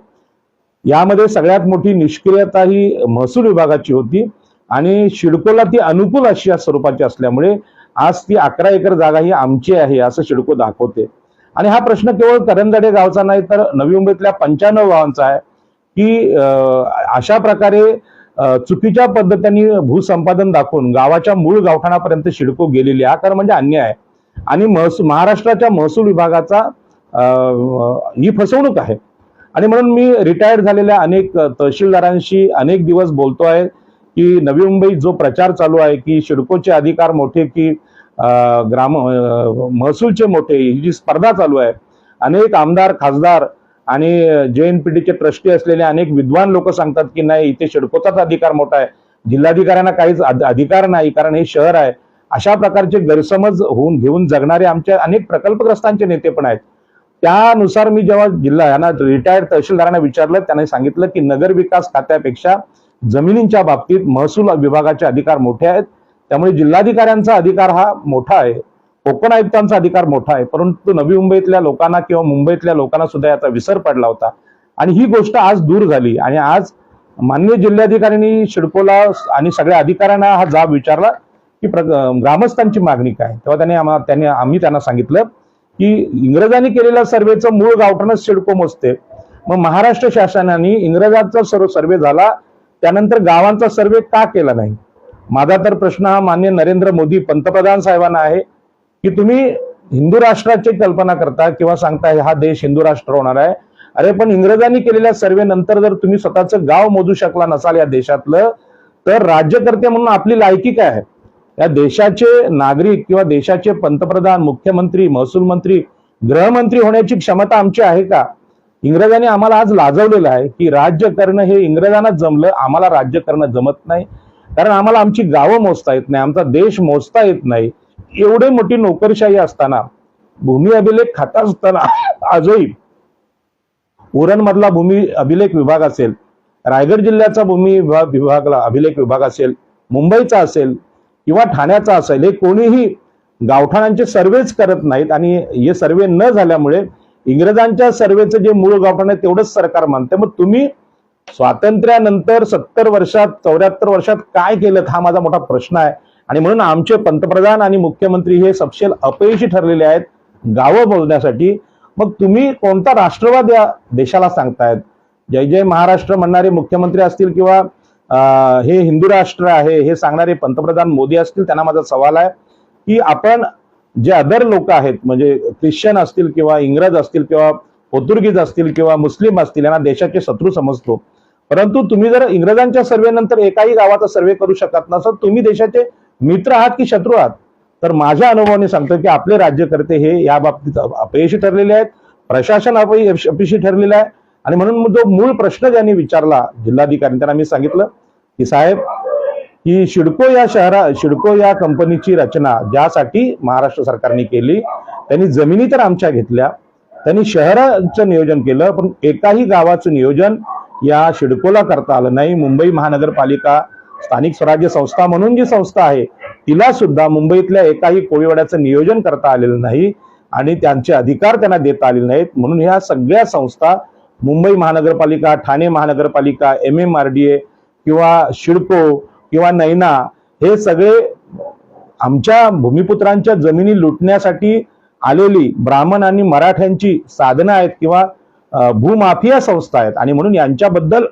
यामध्ये सगळ्यात मोठी निष्क्रियता ही महसूल विभागाची होती. आणि सिडकोला ती अनुकूल अशी स्वरूपाची असल्यामुळे आज ती 11 एकर जागा ही आमची आहे असं सिडको दाखवते. आणि हा प्रश्न केवळ करंजाडे गावचा नाही तर नवी मुंबईतल्या 95 गावांचा आहे की अशा प्रकारे चुकीच्या पद्धतीने भूसंपादन दाखवून गावाच्या मूळ गावठाणापर्यंत सिडको गेलेली हा खरं म्हणजे अन्याय आहे. आणि महाराष्ट्राच्या महसूल विभागाचा ही फसवणूक आहे. आणि म्हणून मी रिटायर्ड झालेल्या अनेक तहसीलदारांशी अनेक दिवस बोलतो आहे की नवी मुंबईत जो प्रचार चालू आहे की सिडकोचे अधिकार मोठे की महसूलचे मोठे, ही जी स्पर्धा चालू आहे, अनेक आमदार, खासदार आणि JNPTचे ट्रस्टी असलेले अनेक विद्वान लोक सांगतात की नाही, इथे सिडकोचाच अधिकार मोठा आहे, जिल्हाधिकाऱ्यांना काहीच अधिकार नाही कारण हे शहर आहे. अशा प्रकारचे गैरसमज घेऊन जगणारे आमचे अनेक प्रकल्पग्रस्तांचे नेते पण आहेत. त्यानुसार मी जेव्हा यांना रिटायर्ड तहसीलदारांना विचारलं, त्यांनी सांगितलं की नगर विकास खात्यापेक्षा जमिनींच्या बाबतीत महसूल विभागाचे अधिकार मोठे आहेत. त्यामुळे जिल्हाधिकाऱ्यांचा अधिकार हा मोठा आहे, कोकण आयुक्तांचा अधिकार मोठा आहे, परंतु नवी मुंबईतल्या लोकांना किंवा मुंबईतल्या लोकांना सुद्धा याचा विसर पडला होता. आणि ही गोष्ट आज दूर झाली. आणि आज माननीय जिल्हाधिकाऱ्यांनी सिडकोला आणि सगळ्या अधिकाऱ्यांना हा जाब विचारला की ग्रामस्थांची मागणी काय. तेव्हा आम्ही त्यांना सांगितलं की इंग्रजांनी केलेल्या सर्वेचं मूळ गावठाणच सिडको मोजते. मग महाराष्ट्र शासनाने इंग्रजांचा सर्वे झाला त्यानंतर गावांचा सर्वे का केला नाही. माझा तर प्रश्न हा माननीय नरेंद्र मोदी पंतप्रधान साहेबांना आहे की तुम्ही हिंदू राष्ट्राची कल्पना करता किंवा सांगता हा देश हिंदू राष्ट्र होणार आहे. अरे पण इंग्रजांनी केलेल्या सर्वे नंतर जर तुम्ही स्वतःचं गाव मोजू शकला नसाल या देशातलं, तर राज्यकर्ते म्हणून आपली लायकी काय आहे. या देशाचे नागरिक किंवा देशाचे पंतप्रधान, मुख्यमंत्री, महसूल मंत्री, गृहमंत्री होण्याची क्षमता आमची आहे का. इंग्रजांनी आम्हाला आज लाजवलेलं आहे की राज्य करणं हे इंग्रजांना जमलं, आम्हाला राज्य करणं जमत नाही. कारण आम्हाला आमची गावं मोजता येत नाही, आमचा देश मोजता येत नाही. एवढी मोठी नोकरशाही असताना, भूमी अभिलेख खाता असताना आजही उरण मधला भूमी अभिलेख विभाग असेल रायगड जिल्ह्याचा भूमी विभागला अभिलेख विभाग असेल, मुंबईचा असेल किंवा ठाण्याचा असेल, हे कोणीही गावठाणांचे सर्वेच करत नाहीत. आणि हे सर्वे न झाल्यामुळे इंग्रजांच्या सर्वेचं जे मूळ गावठाण आहे तेवढंच सरकार मानते. मग तुम्ही स्वातंत्र्यानंतर 70 वर्षात 74 वर्षात काय केलं हा माझा मोठा प्रश्न आहे. आणि म्हणून आमचे पंतप्रधान आणि मुख्यमंत्री हे सपशेल अपयशी ठरलेले आहेत गावं बोलण्यासाठी. मग तुम्ही कोणता राष्ट्रवाद या देशाला सांगतायत? जय जय महाराष्ट्र म्हणणारे मुख्यमंत्री असतील किंवा हे हिंदू राष्ट्र आहे हे सांगणारे पंतप्रधान मोदी असतील, त्यांना माझा सवाल आहे की आपण जे अदर लोक आहेत म्हणजे ख्रिश्चन असतील किंवा इंग्रज असतील किंवा पोर्तुगीज असतील किंवा मुस्लिम असतील यांना देशाचे शत्रू समजतो. परंतु तुम्ही जर इंग्रजांच्या सर्वेनंतर एकाही गावाचा सर्वे करू शकत नसत, तुम्ही देशाचे मित्र आहात की शत्रू आहात? तर माझ्या अनुभवाने सांगतो की आपले राज्यकर्ते हे या बाबतीत अपयशी ठरलेले आहेत, प्रशासन अपयशी ठरलेलं आहे. आणि म्हणून जो मूळ प्रश्न ज्यांनी विचारला जिल्हाधिकारी, त्यांना मी सांगितलं की साहेब की सिडको या कंपनीची रचना ज्यासाठी महाराष्ट्र सरकारने केली, त्यांनी जमिनी तर आमच्या घेतल्या, त्यांनी शहराचं नियोजन केलं, पण एकाही गावाचं नियोजन या सिडकोला करता आलं नाही. मुंबई महानगरपालिका स्थानिक स्वराज्य संस्था म्हणून जी संस्था आहे तिला सुद्धा मुंबईतल्या एकाही कोळीवाड्याचं नियोजन करता आलेलं नाही आणि त्यांचे अधिकार त्यांना देता आलेले नाहीत. म्हणून ह्या सगळ्या संस्था मुंबई महानगरपालिका, ठाणे महानगरपालिका, MMRDA किंवा सिडको किंवा नैना हे सगळे आमच्या भूमिपुत्रांच्या जमिनी लुटण्यासाठी आलेली ब्राह्मण आणि मराठ्यांची साधनं आहेत किंवा भूमाफिया संस्था आहेत. आणि म्हणून यांच्याबद्दल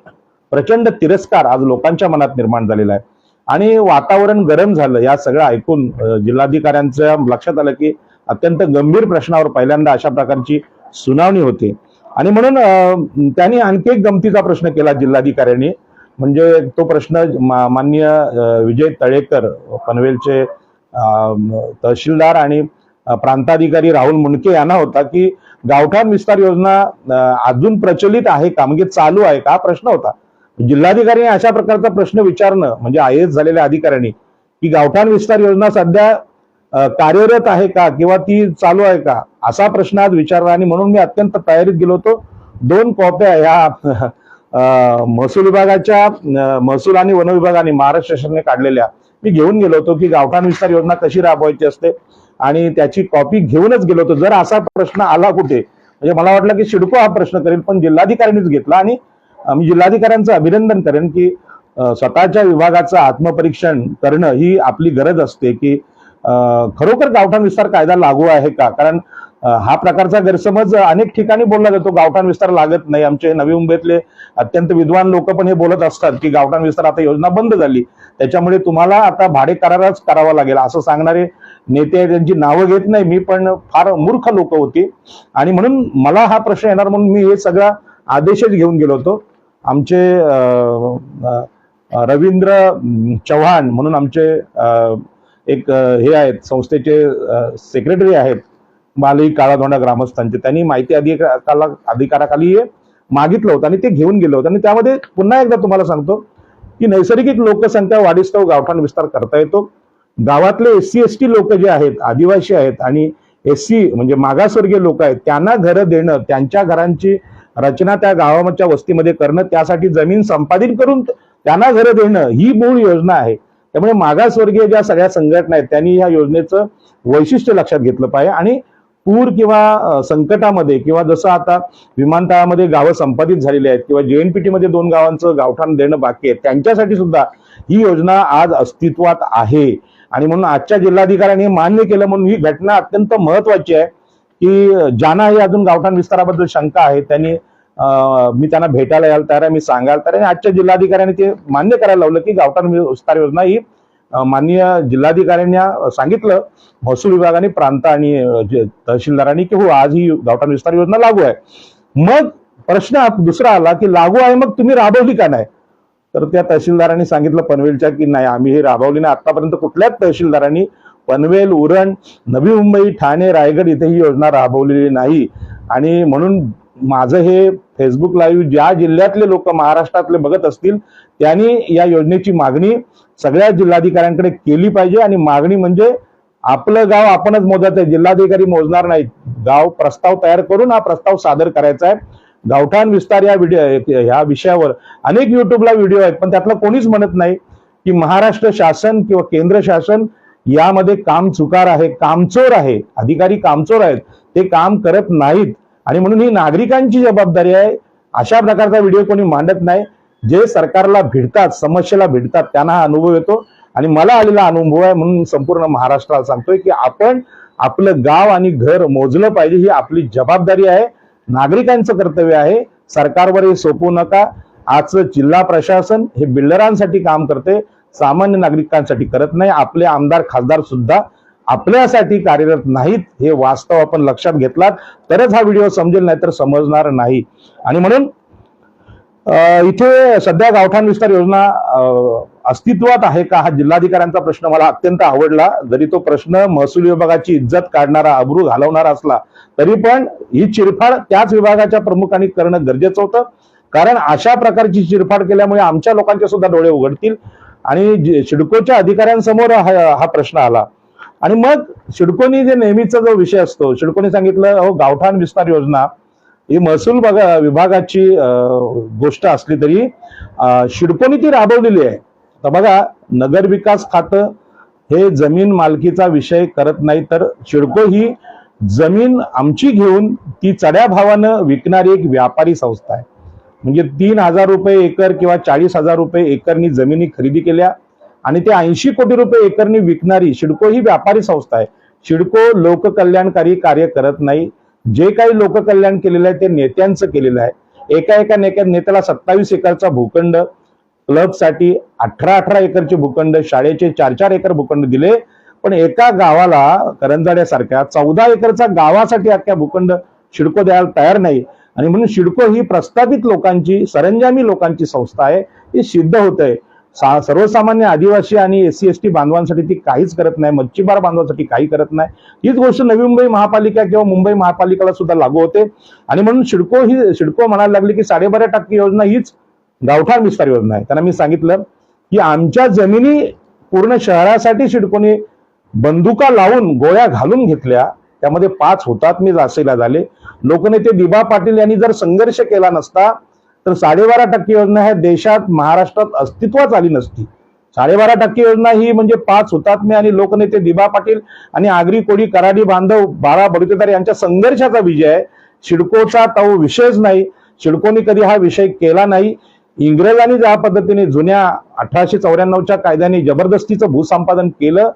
प्रचंड तिरस्कार आज लोकांच्या मनात निर्माण झालेला आहे आणि वातावरण गरम झालं. या सगळं ऐकून जिल्हाधिकाऱ्यांच्या लक्षात आलं की अत्यंत गंभीर प्रश्नावर पहिल्यांदा अशा प्रकारची सुनावणी होते. आणि म्हणून त्यांनी आणखी एक गमतीचा प्रश्न केला जिल्हाधिकाऱ्यांनी, म्हणजे तो प्रश्न माननीय विजय तळेकर पनवेलचे तहसीलदार आणि प्रांताधिकारी राहुल मुंडके यांना होता की गावठाण विस्तार योजना अजून प्रचलित आहे का, म्हणजे चालू आहे का, हा प्रश्न होता. जिल्हाधिकाऱ्यांनी अशा प्रकारचा प्रश्न विचारणं म्हणजे IAS झालेल्या अधिकाऱ्यांनी की गावठाण विस्तार योजना सध्या कार्यरत आहे का किंवा ती चालू आहे का, असा प्रश्न आज विचारला. आणि म्हणून मी अत्यंत तयारीत गेलो होतो. 2 कॉप्या ह्या महसूल विभागाच्या महसूल आणि वन विभागाने महाराष्ट्र शासनाने काढलेल्या मी घेऊन गेलो होतो की गावठाण विस्तार योजना कशी राबवायची असते आणि त्याची कॉपी घेऊनच गेलो होतो. जर असा प्रश्न आला कुठे, म्हणजे मला वाटलं की सिडको हा प्रश्न करेल, पण जिल्हाधिकाऱ्यांनीच घेतला. आणि मी जिल्हाधिकाऱ्यांचं अभिनंदन करेन की स्वतःच्या विभागाचं आत्मपरीक्षण करणं ही आपली गरज असते की खरोखर गावठाण विस्तार कायदा लागू आहे का. कारण हा प्रकारचा गैरसमज अनेक ठिकाणी बोलला जातो, गावठाण विस्तार लागत नाही. आमचे नवी मुंबईतले अत्यंत विद्वान लोक पण हे बोलत असतात की गावठाण विस्तार आता योजना बंद झाली, त्याच्यामुळे तुम्हाला आता भाडे करारच करावा लागेल असं सांगणारे नेते त्यांची नावं घेत नाही मी, पण फार मूर्ख लोक होती. आणि म्हणून मला हा प्रश्न येणार म्हणून मी हे सगळा आदेशच घेऊन गेलो होतो. आमचे रवींद्र चव्हाण म्हणून आमचे एक हे आहेत संस्थेचे सेक्रेटरी आहेत मालई काळाधोंडा ग्रामस्थांचे, त्यांनी माहिती अधिकाराखाली मागितलं होतं आणि ते घेऊन गेलं होतं. आणि त्यामध्ये पुन्हा एकदा तुम्हाला सांगतो की नैसर्गिक लोकसंख्या वाढीस्तव गावठाण विस्तार करता येतो. गावातले SC ST लोक जे आहेत, आदिवासी आहेत आणि SC म्हणजे मागासवर्गीय लोक आहेत, त्यांना घरं देणं, त्यांच्या घरांची रचना त्या गावाच्या वस्तीमध्ये करणं, त्यासाठी जमीन संपादित करून त्यांना घरं देणं ही मूळ योजना आहे. त्यामुळे मागासवर्गीय ज्या सगळ्या संघटना आहेत त्यांनी या योजनेचं वैशिष्ट्य लक्षात घेतलं पाहिजे. आणि पूर किंवा संकटामध्ये किंवा जसं आता विमानतळामध्ये गावं संपादित झालेली आहेत किंवा JNPT मध्ये 2 गावांचं गावठाण देणं बाकी आहे, त्यांच्यासाठी सुद्धा ही योजना आज अस्तित्वात आहे. आणि म्हणून आजच्या जिल्हाधिकाऱ्यांनी मान्य केलं, म्हणून ही घटना अत्यंत महत्वाची आहे की ज्यांना ही अजून गावठाण विस्ताराबद्दल शंका आहे त्यांनी मी त्यांना भेटायला यायला तयार आहे, मी सांगायला तयार आहे. आजच्या जिल्हाधिकाऱ्यांनी ते मान्य करायला लावलं की गावठाण विस्तार योजना ही माननीय जिल्हाधिकाऱ्यांना सांगितलं महसूल विभागाने, प्रांत आणि तहसीलदारांनी की हो आज ही गावठाण विस्तार योजना लागू आहे. मग प्रश्न दुसरा आला की लागू आहे मग तुम्ही राबवली का नाही. तर त्या तहसीलदारांनी सांगितलं पनवेलच्या की नाही आम्ही हे राबवली नाही. आतापर्यंत कुठल्याच तहसीलदारांनी पनवेल, उरण, नवी मुंबई, ठाणे, रायगड इथे ही योजना राबवलेली नाही. आणि म्हणून माझं हे फेसबुक लाईव्ह ज्या जिल्ह्यातले लोक महाराष्ट्रातले बघत असतील त्यांनी या योजनेची मागणी सगळ्या जिल्हाधिकाऱ्यांकडे केली पाहिजे. आणि मागणी म्हणजे आपलं गाव आपणच मोजत आहे, जिल्हाधिकारी मोजणार नाही. गाव प्रस्ताव तयार करून हा प्रस्ताव सादर करायचा आहे गावठाण विस्तार ह्या विषयावर अनेक युट्यूबला व्हिडिओ आहेत, पण त्यातलं कोणीच म्हणत नाही की महाराष्ट्र शासन किंवा केंद्र शासन यामध्ये कामचुकार आहे, कामचोर आहे, अधिकारी कामचोर आहेत, ते काम करत नाहीत. आणि म्हणून ही नागरिकांची जबाबदारी आहे. अशा प्रकारचा व्हिडिओ कोणी मांडत नाही. जे सरकारला भिडतात, समस्येला भिडतात, त्यांना हा अनुभव येतो. आणि मला आलेला अनुभव आहे, म्हणून संपूर्ण महाराष्ट्राला सांगतोय की आपण आपलं गाव आणि घर मोजलं पाहिजे. ही आपली जबाबदारी आहे, नागरिकांचं कर्तव्य आहे. सरकारवर हे सोपवू नका. आजचं जिल्हा प्रशासन हे बिल्डरांसाठी काम करते, सामान्य नागरिकांसाठी करत नाही. आपले आमदार खासदार सुद्धा आपल्यासाठी कार्यरत नाहीत. हे वास्तव आपण लक्षात घेतलात तरच हा व्हिडिओ समजेल, नाही तर समजणार नाही. आणि म्हणून इथे सध्या गावठाण विस्तार योजना अस्तित्वात आहे का, हा जिल्हाधिकाऱ्यांचा प्रश्न मला अत्यंत आवडला. जरी तो प्रश्न महसूल विभागाची इज्जत काढणारा, अब्रू घालवणारा असला तरी पण ही चिरफाड त्याच विभागाच्या प्रमुखांनी करणं गरजेचं होतं. कारण अशा प्रकारची चिरफाड केल्यामुळे आमच्या लोकांचे सुद्धा डोळे उघडतील. आणि सिडकोच्या अधिकाऱ्यांसमोर हा प्रश्न आला. आणि मग सिडकोनी जे नेहमीचा जो विषय असतो, सिडकोनी सांगितलं अहो गावठाण विस्तार योजना ही महसूल विभागाची गोष्ट असली तरी सिडकोनी ती राबवलेली आहे. तर बघा, नगर विकास खातं हे जमीन मालकीचा विषय करत नाही, तर सिडको ही जमीन आमची घेऊन ती चढ्या भावानं विकणारी एक व्यापारी संस्था आहे. म्हणजे 3,000 रुपये एकर किंवा 40,000 रुपये एकरनी जमिनी खरेदी केल्या आणि ते 80 कोटी रुपये एकरनी विकणारी सिडको ही व्यापारी संस्था आहे. सिडको लोककल्याणकारी कार्य करत नाही. जे काही लोककल्याण केलेलं आहे ते नेत्यांचं केलेलं आहे. एका नेत्याला 27 एकरचा भूखंड, क्लबसाठी 18 एकरचे भूखंड, शाळेचे 4 एकर भूखंड दिले. पण एका गावाला करंजाड्यासारख्या 14 एकरचा गावासाठी अख्ख्या भूखंड सिडको द्यायला तयार नाही. आणि म्हणून सिडको ही प्रस्थापित लोकांची, सरंजामी लोकांची संस्था आहे. हे सिद्ध होत आहे. सर्वसामान्य आदिवासी आणि SC ST बांधवांसाठी ती काहीच करत नाही, मच्छीमार बांधवांसाठी काही करत नाही. हीच गोष्ट नवी मुंबई महापालिका किंवा मुंबई महापालिकेला सुद्धा लागू होते. आणि म्हणून सिडको म्हणायला लागली की 12.5% योजना हीच गावठाण विस्तार योजना आहे. त्यांना मी सांगितलं की आमच्या जमिनी पूर्ण शहरासाठी सिडकोने बंदुका लावून गोळ्या घालून घेतल्या. त्यामध्ये 5 हुतात्मे जासीला झाले. लोकनेते दिबा पाटील यांनी जर संघर्ष केला नसता तर 12.5% योजना ह्या देशात, महाराष्ट्रात अस्तित्वात आली नसती. 12.5% योजना ही म्हणजे 5 हुतात्मे आणि लोकनेते दिबा पाटील आणि आगरी कोळी कराडी बांधव बाळा बडुतेदार यांच्या संघर्षाचा विजय आहे. सिडकोचा तो विषयच नाही. सिडकोने कधी हा विषय केला नाही. इंग्रजांनी ज्या पद्धतीने जुन्या 1894च्या कायद्याने जबरदस्तीचं भूसंपादन केलं,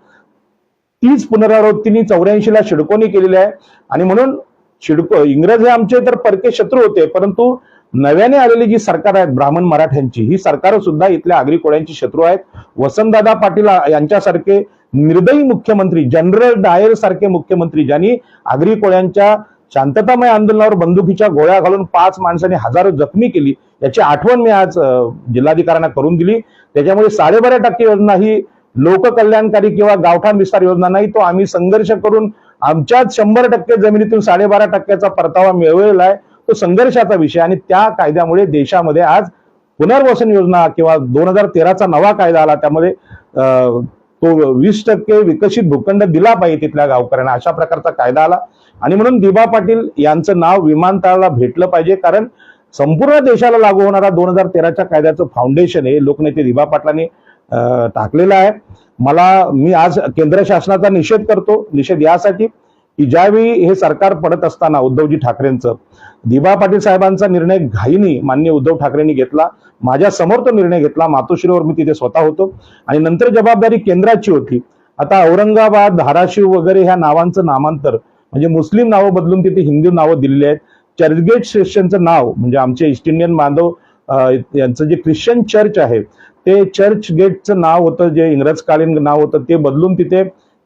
तीच पुनरावृत्तीने 84ला सिडकोने केलेली आहे. आणि म्हणून सिडको, इंग्रज हे आमचे तर परके शत्रू होते, परंतु नव्याने आलेली जी सरकार आहेत ब्राह्मण मराठ्यांची, ही सरकार सुद्धा इथल्या आगरी कोळ्यांची शत्रू आहेत. वसंतदादा पाटील यांच्यासारखे निर्दयी मुख्यमंत्री, जनरल डायर सारखे मुख्यमंत्री, ज्यांनी आगरी कोळ्यांच्या शांततामय आंदोलनावर बंदुकीच्या गोळ्या घालून 5 माणसांनी हजारो जखमी केली, याची आठवण मी आज जिल्हाधिकाऱ्यांना करून दिली. त्याच्यामुळे 12.5% योजना ही लोककल्याणकारी किंवा गावठाण विस्तार योजना नाही. तो आम्ही संघर्ष करून आमच्याच 100% जमिनीतून 12.5%चा परतावा मिळवलेला आहे. तो संघर्षाचा विषय. आणि त्या कायद्यामुळे देशामध्ये आज पुनर्वसन योजना किंवा 2013चा नवा कायदा आला, त्यामध्ये तो 20% विकसित भूखंड दिला पाहिजे तिथल्या गावकऱ्यांना, अशा प्रकारचा कायदा आला. आणि म्हणून दिबा पाटील यांचं नाव विमानतळाला भेटलं पाहिजे. कारण संपूर्ण देशाला लागू होणारा 2013च्या कायद्याचं फाउंडेशन हे लोकनेते दिबा पाटलांनी टाकलेलं आहे. मी आज केंद्र शासनाचा निषेध करतो. निषेध यासाठी की ज्यावेळी हे सरकार पडत असताना उद्धवजी ठाकरेंचं, दिबा पाटील साहेबांचा निर्णय घाईनी माननीय उद्धव ठाकरेंनी घेतला. माझ्या समोर तो निर्णय घेतला. मातोश्रीवर मी तिथे स्वतः होतो. आणि नंतर जबाबदारी केंद्राची होती. आता औरंगाबाद, धाराशिव वगैरे ह्या नावांचं नामांतर म्हणजे मुस्लिम नावं बदलून तिथे हिंदू नावं दिलेली आहेत. चर्चगेट स्टेशनचं नाव म्हणजे आमचे ईस्ट इंडियन बांधव यांचं जे ख्रिश्चन चर्च आहे ते चर्च गेटचं नाव होतं, जे इंग्रजकालीन नाव होतं, ते बदलून तिथे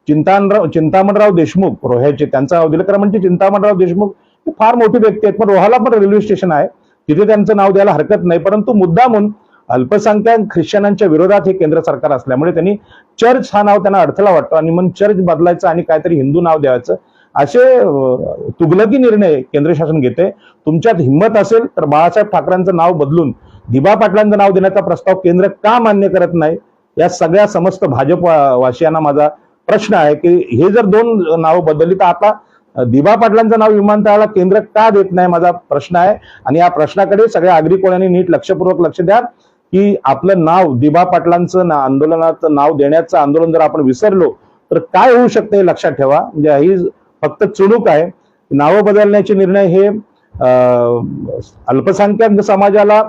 चिंतामणराव देशमुख रोह्याचे त्यांचं नाव दिलं. कारण म्हणजे चिंतामणराव देशमुख फार मोठी व्यक्ती आहेत, पण रोहाला पण रेल्वे स्टेशन आहे, तिथे त्यांचं नाव द्यायला हरकत नाही. परंतु मुद्दामून अल्पसंख्याक ख्रिश्चनांच्या विरोधात हे केंद्र सरकार असल्यामुळे त्यांनी चर्च हा नाव त्यांना अडथळा वाटतो आणि मग चर्च बदलायचं आणि काहीतरी हिंदू नाव द्यायचं, असे तुगलकी निर्णय केंद्र शासन घेते. तुमच्यात हिंमत असेल तर बाळासाहेब ठाकरेंचं नाव बदलून दिबा पाटलांचं नाव देण्याचा प्रस्ताव केंद्र का मान्य करत नाही? या सगळ्या समस्त भाजप वासियांना माझा प्रश्न आहे की हे जर 2 नावं बदलली तर आता दिबा पाटलांचं नाव विमानतळाला केंद्र का देत नाही, माझा प्रश्न आहे. आणि या प्रश्नाकडे सगळ्या आग्रिकोळ्यांनी नीट लक्षपूर्वक लक्ष द्या की आपलं नाव दिबा पाटलांचं आंदोलनाचं नाव देण्याचं आंदोलन जर आपण विसरलो तर काय होऊ शकतं हे लक्षात ठेवा. म्हणजे ही फक्त चुणूक आहे. नावं बदलण्याचे निर्णय हे अल्पसंख्याक समाजाला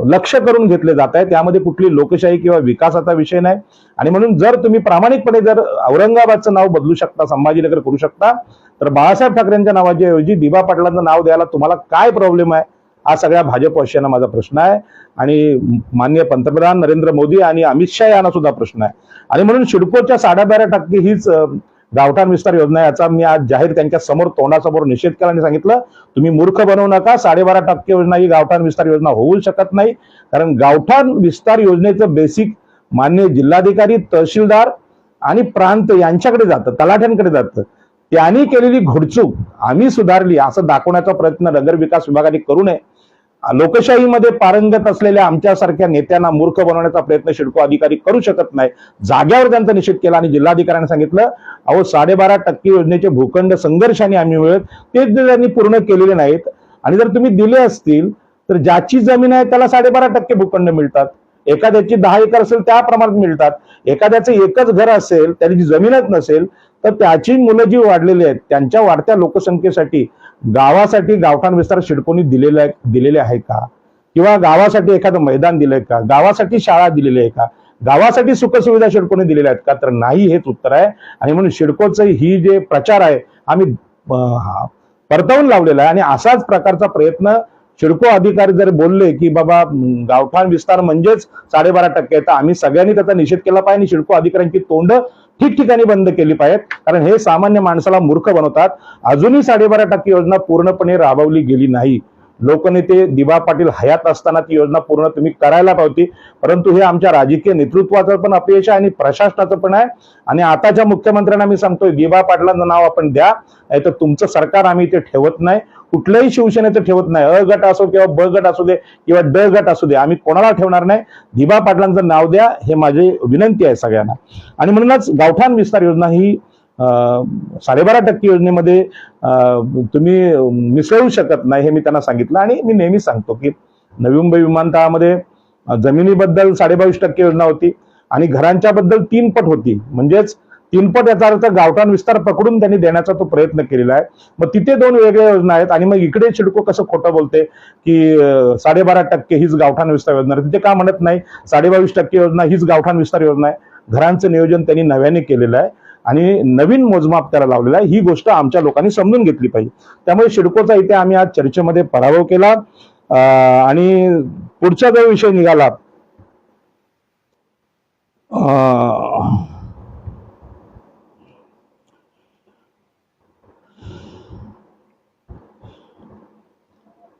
लक्ष करून घेतले जात आहे. त्यामध्ये कुठली लोकशाही किंवा विकासाचा विषय नाही. आणि म्हणून जर तुम्ही प्रामाणिकपणे जर औरंगाबादचं नाव बदलू शकता, संभाजीनगर करू शकता, तर बाळासाहेब ठाकरेंच्या नावाच्या ऐवजी दिबा पाटलांचं नाव द्यायला तुम्हाला काय प्रॉब्लेम आहे, हा सगळ्या भाजपवासियांना माझा प्रश्न आहे. आणि माननीय पंतप्रधान नरेंद्र मोदी आणि अमित शहा यांना सुद्धा प्रश्न आहे. आणि म्हणून सिडकोच्या 12.5% हीच गावठाण विस्तार योजना आहे. याचा मी आज जाहीर त्यांच्या समोर तोंडासमोर निषेध केला आणि सांगितलं तुम्ही मूर्ख बनवू नका. 12.5% योजना ही गावठाण विस्तार योजना होऊ शकत नाही. कारण गावठाण विस्तार योजनेचं बेसिक मान्य जिल्हाधिकारी, तहसीलदार आणि प्रांत यांच्याकडे जातं, तलाठ्यांकडे जातं. त्यांनी केलेली घोडचूक आम्ही सुधारली असं दाखवण्याचा प्रयत्न नगर विकास विभागाने करू नये. लोकशाहीमध्ये पारंगत असलेल्या आमच्यासारख्या नेत्यांना मूर्ख बनवण्याचा प्रयत्न सिडको अधिकारी करू शकत नाही. जाग्यावर त्यांचा निषेध केला आणि जिल्हाधिकाऱ्यांनी सांगितलं अहो 12.5% योजनेचे भूखंड संघर्षाने आम्ही मिळत ते त्यांनी पूर्ण केलेले नाहीत. आणि जर तुम्ही दिले असतील तर ज्याची जमीन आहे त्याला 12.5% भूखंड मिळतात. एखाद्याची 10 एकर असेल त्या प्रमाणात मिळतात. एखाद्याचं एकच घर असेल, त्याची जमीनच नसेल तर त्याची मुलं जी वाढलेली आहेत त्यांच्या वाढत्या लोकसंख्येसाठी गावासाठी गावठाण विस्तार सिडकोनी दिलेले आहे का? किंवा गावासाठी एखादं मैदान दिलंय का? गावासाठी शाळा दिलेली आहे का? गावासाठी सुखसुविधा सिडकोने दिलेल्या आहेत का? तर नाही, हेच उत्तर आहे. आणि म्हणून सिडकोचं ही जे प्रचार आहे आम्ही परतवून लावलेला आहे. आणि असाच प्रकारचा प्रयत्न सिडको अधिकारी जर बोलले की बाबा गावठाण विस्तार म्हणजेच 12.5%, तर आम्ही सगळ्यांनी त्याचा निषेध केला पाहिजे आणि सिडको अधिकाऱ्यांची तोंड ठिकठिकाणी बंद केली पाहिजेत. कारण हे सामान्य माणसाला मूर्ख बनवतात. अजूनही 12.5% योजना पूर्णपणे राबवली गेली नाही. लोकनेते दिबा पाटील हयात असताना ती योजना पूर्ण तुम्ही करायला पाहिजे. परंतु हे आमच्या राजकीय नेतृत्वाचं पण अपयश आहे आणि प्रशासनाचं पण आहे. आणि आताच्या मुख्यमंत्र्यांना मी सांगतोय दिबा पाटलांचं नाव आपण द्या, नाही तर तुमचं सरकार आम्ही इथे ठेवत नाही. कुठल्याही शिवसेनेचं ठेवत नाही. अ गट असो किंवा ब गट असू दे किंवा ड गट असू दे, आम्ही कोणाला ठेवणार नाही. दिबा पाटलांचं नाव द्या, हे माझी विनंती आहे सगळ्यांना. आणि म्हणूनच गावठाण विस्तार योजना ही 12.5% योजनेमध्ये तुम्ही मिसळू शकत नाही, हे मी त्यांना सांगितलं. आणि मी नेहमी सांगतो की नवी मुंबई विमानतळामध्ये जमिनीबद्दल 22.5% योजना होती आणि घरांच्या बद्दल 3 पट होती. म्हणजेच 3 पट याचा अर्थ गावठाण विस्तार पकडून त्यांनी देण्याचा तो प्रयत्न केलेला आहे. मग तिथे 2 वेगळ्या योजना आहेत आणि मग इकडे सिडको कसं खोटं बोलते की 12.5% हीच गावठाण विस्तार योजना आहे. तिथे का म्हणत नाही 22.5% योजना हीच गावठाण विस्तार योजना आहे? घरांचं नियोजन त्यांनी नव्याने केलेलं आहे आणि नवीन मोजमाप त्याला लावलेला आहे. ही गोष्ट आमच्या लोकांनी समजून घेतली पाहिजे. त्यामुळे सिडकोचा इथे आम्ही आज चर्चेमध्ये पराभव केला. आणि पुढचा जो विषय निघाला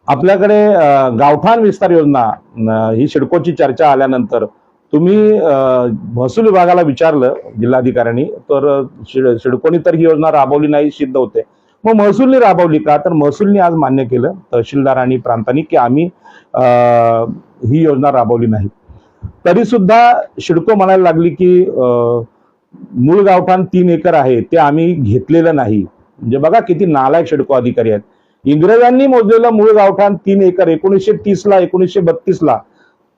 आपल्याकडे गावठाण विस्तार योजना ही सिडकोची चर्चा आल्यानंतर तुम्ही महसूल विभागाला विचारलं जिल्हाधिकाऱ्यांनी, तर सिडकोनी तर ही योजना राबवली नाही सिद्ध होते. मग महसूलने राबवली का? तर महसूलने आज मान्य केलं तहसीलदार आणि प्रांतांनी की आम्ही ही योजना राबवली नाही. तरी सुद्धा सिडको म्हणायला लागली की मूळ गावठाण 3 एकर आहे ते आम्ही घेतलेलं नाही. म्हणजे बघा किती नालायक सिडको अधिकारी आहेत. इंग्रजांनी मोजलेलं मूळ गावठाण 3 एकर 1930ला 1932ला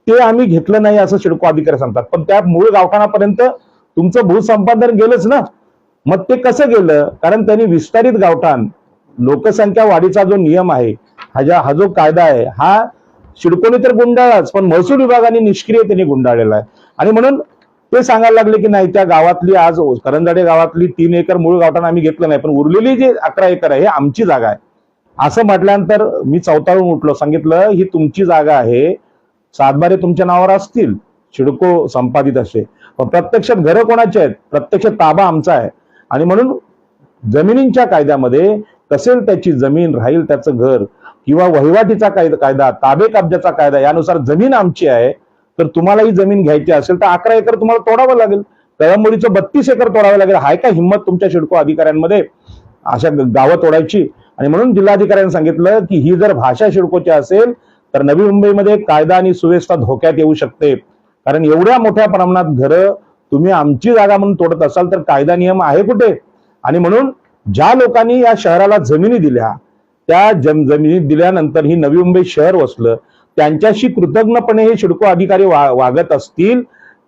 ते आम्ही घेतलं नाही असं सिडको अधिकारी सांगतात. पण त्या मूळ गावठाणापर्यंत तुमचं भूसंपादन गेलंच ना. मग ते कसं गेलं? कारण त्यांनी विस्तारित गावठाण लोकसंख्या वाढीचा जो नियम आहे, हा जो कायदा आहे, हा सिडकोने तर गुंडाळलाच, पण महसूल विभागाने निष्क्रिय त्यांनी गुंडाळलेला आहे. आणि म्हणून ते सांगायला लागले की नाही त्या गावातली आज करंजाडे गावातली 3 एकर मूळ गावठाण आम्ही घेतलं नाही, पण उरलेली जी 11 एकर आहे हे आमची जागा आहे. असं म्हटल्यानंतर मी चौताळून उठलो. सांगितलं ही तुमची जागा आहे, 7 तुमच्या नावावर असतील, सिडको संपादित असे, पण प्रत्यक्षात घरं कोणाची आहेत? प्रत्यक्ष ताबा आमचा आहे. आणि म्हणून जमिनींच्या कायद्यामध्ये कसेल त्याची जमीन राहील त्याचं घर किंवा वहिवाटीचा कायदा, ताबे कब्जाचा कायदा यानुसार जमीन आमची आहे. तर तुम्हाला ही जमीन घ्यायची असेल तर 11 एकर तुम्हाला तोडावं लागेल. कळंबोलीचं 32 एकर तोडावं लागेल. हाय का हिंमत तुमच्या सिडको अधिकाऱ्यांमध्ये अशा गावं तोडायची? आणि म्हणून जिल्हाधिकाऱ्यांनी सांगितलं की ही जर भाषा सिडकोची असेल तर नवी मुंबईमध्ये कायदा आणि सुव्यवस्था धोक्यात येऊ शकते. कारण एवढ्या मोठ्या प्रमाणात घरं तुम्ही आमची जागा म्हणून तोडत असाल तर कायदा नियम आहे कुठे? आणि म्हणून ज्या लोकांनी या शहराला जमिनी दिल्या, त्या जमिनी दिल्यानंतर ही नवी मुंबई शहर वसलं, त्यांच्याशी कृतज्ञपणे हे सिडको अधिकारी वागत असतील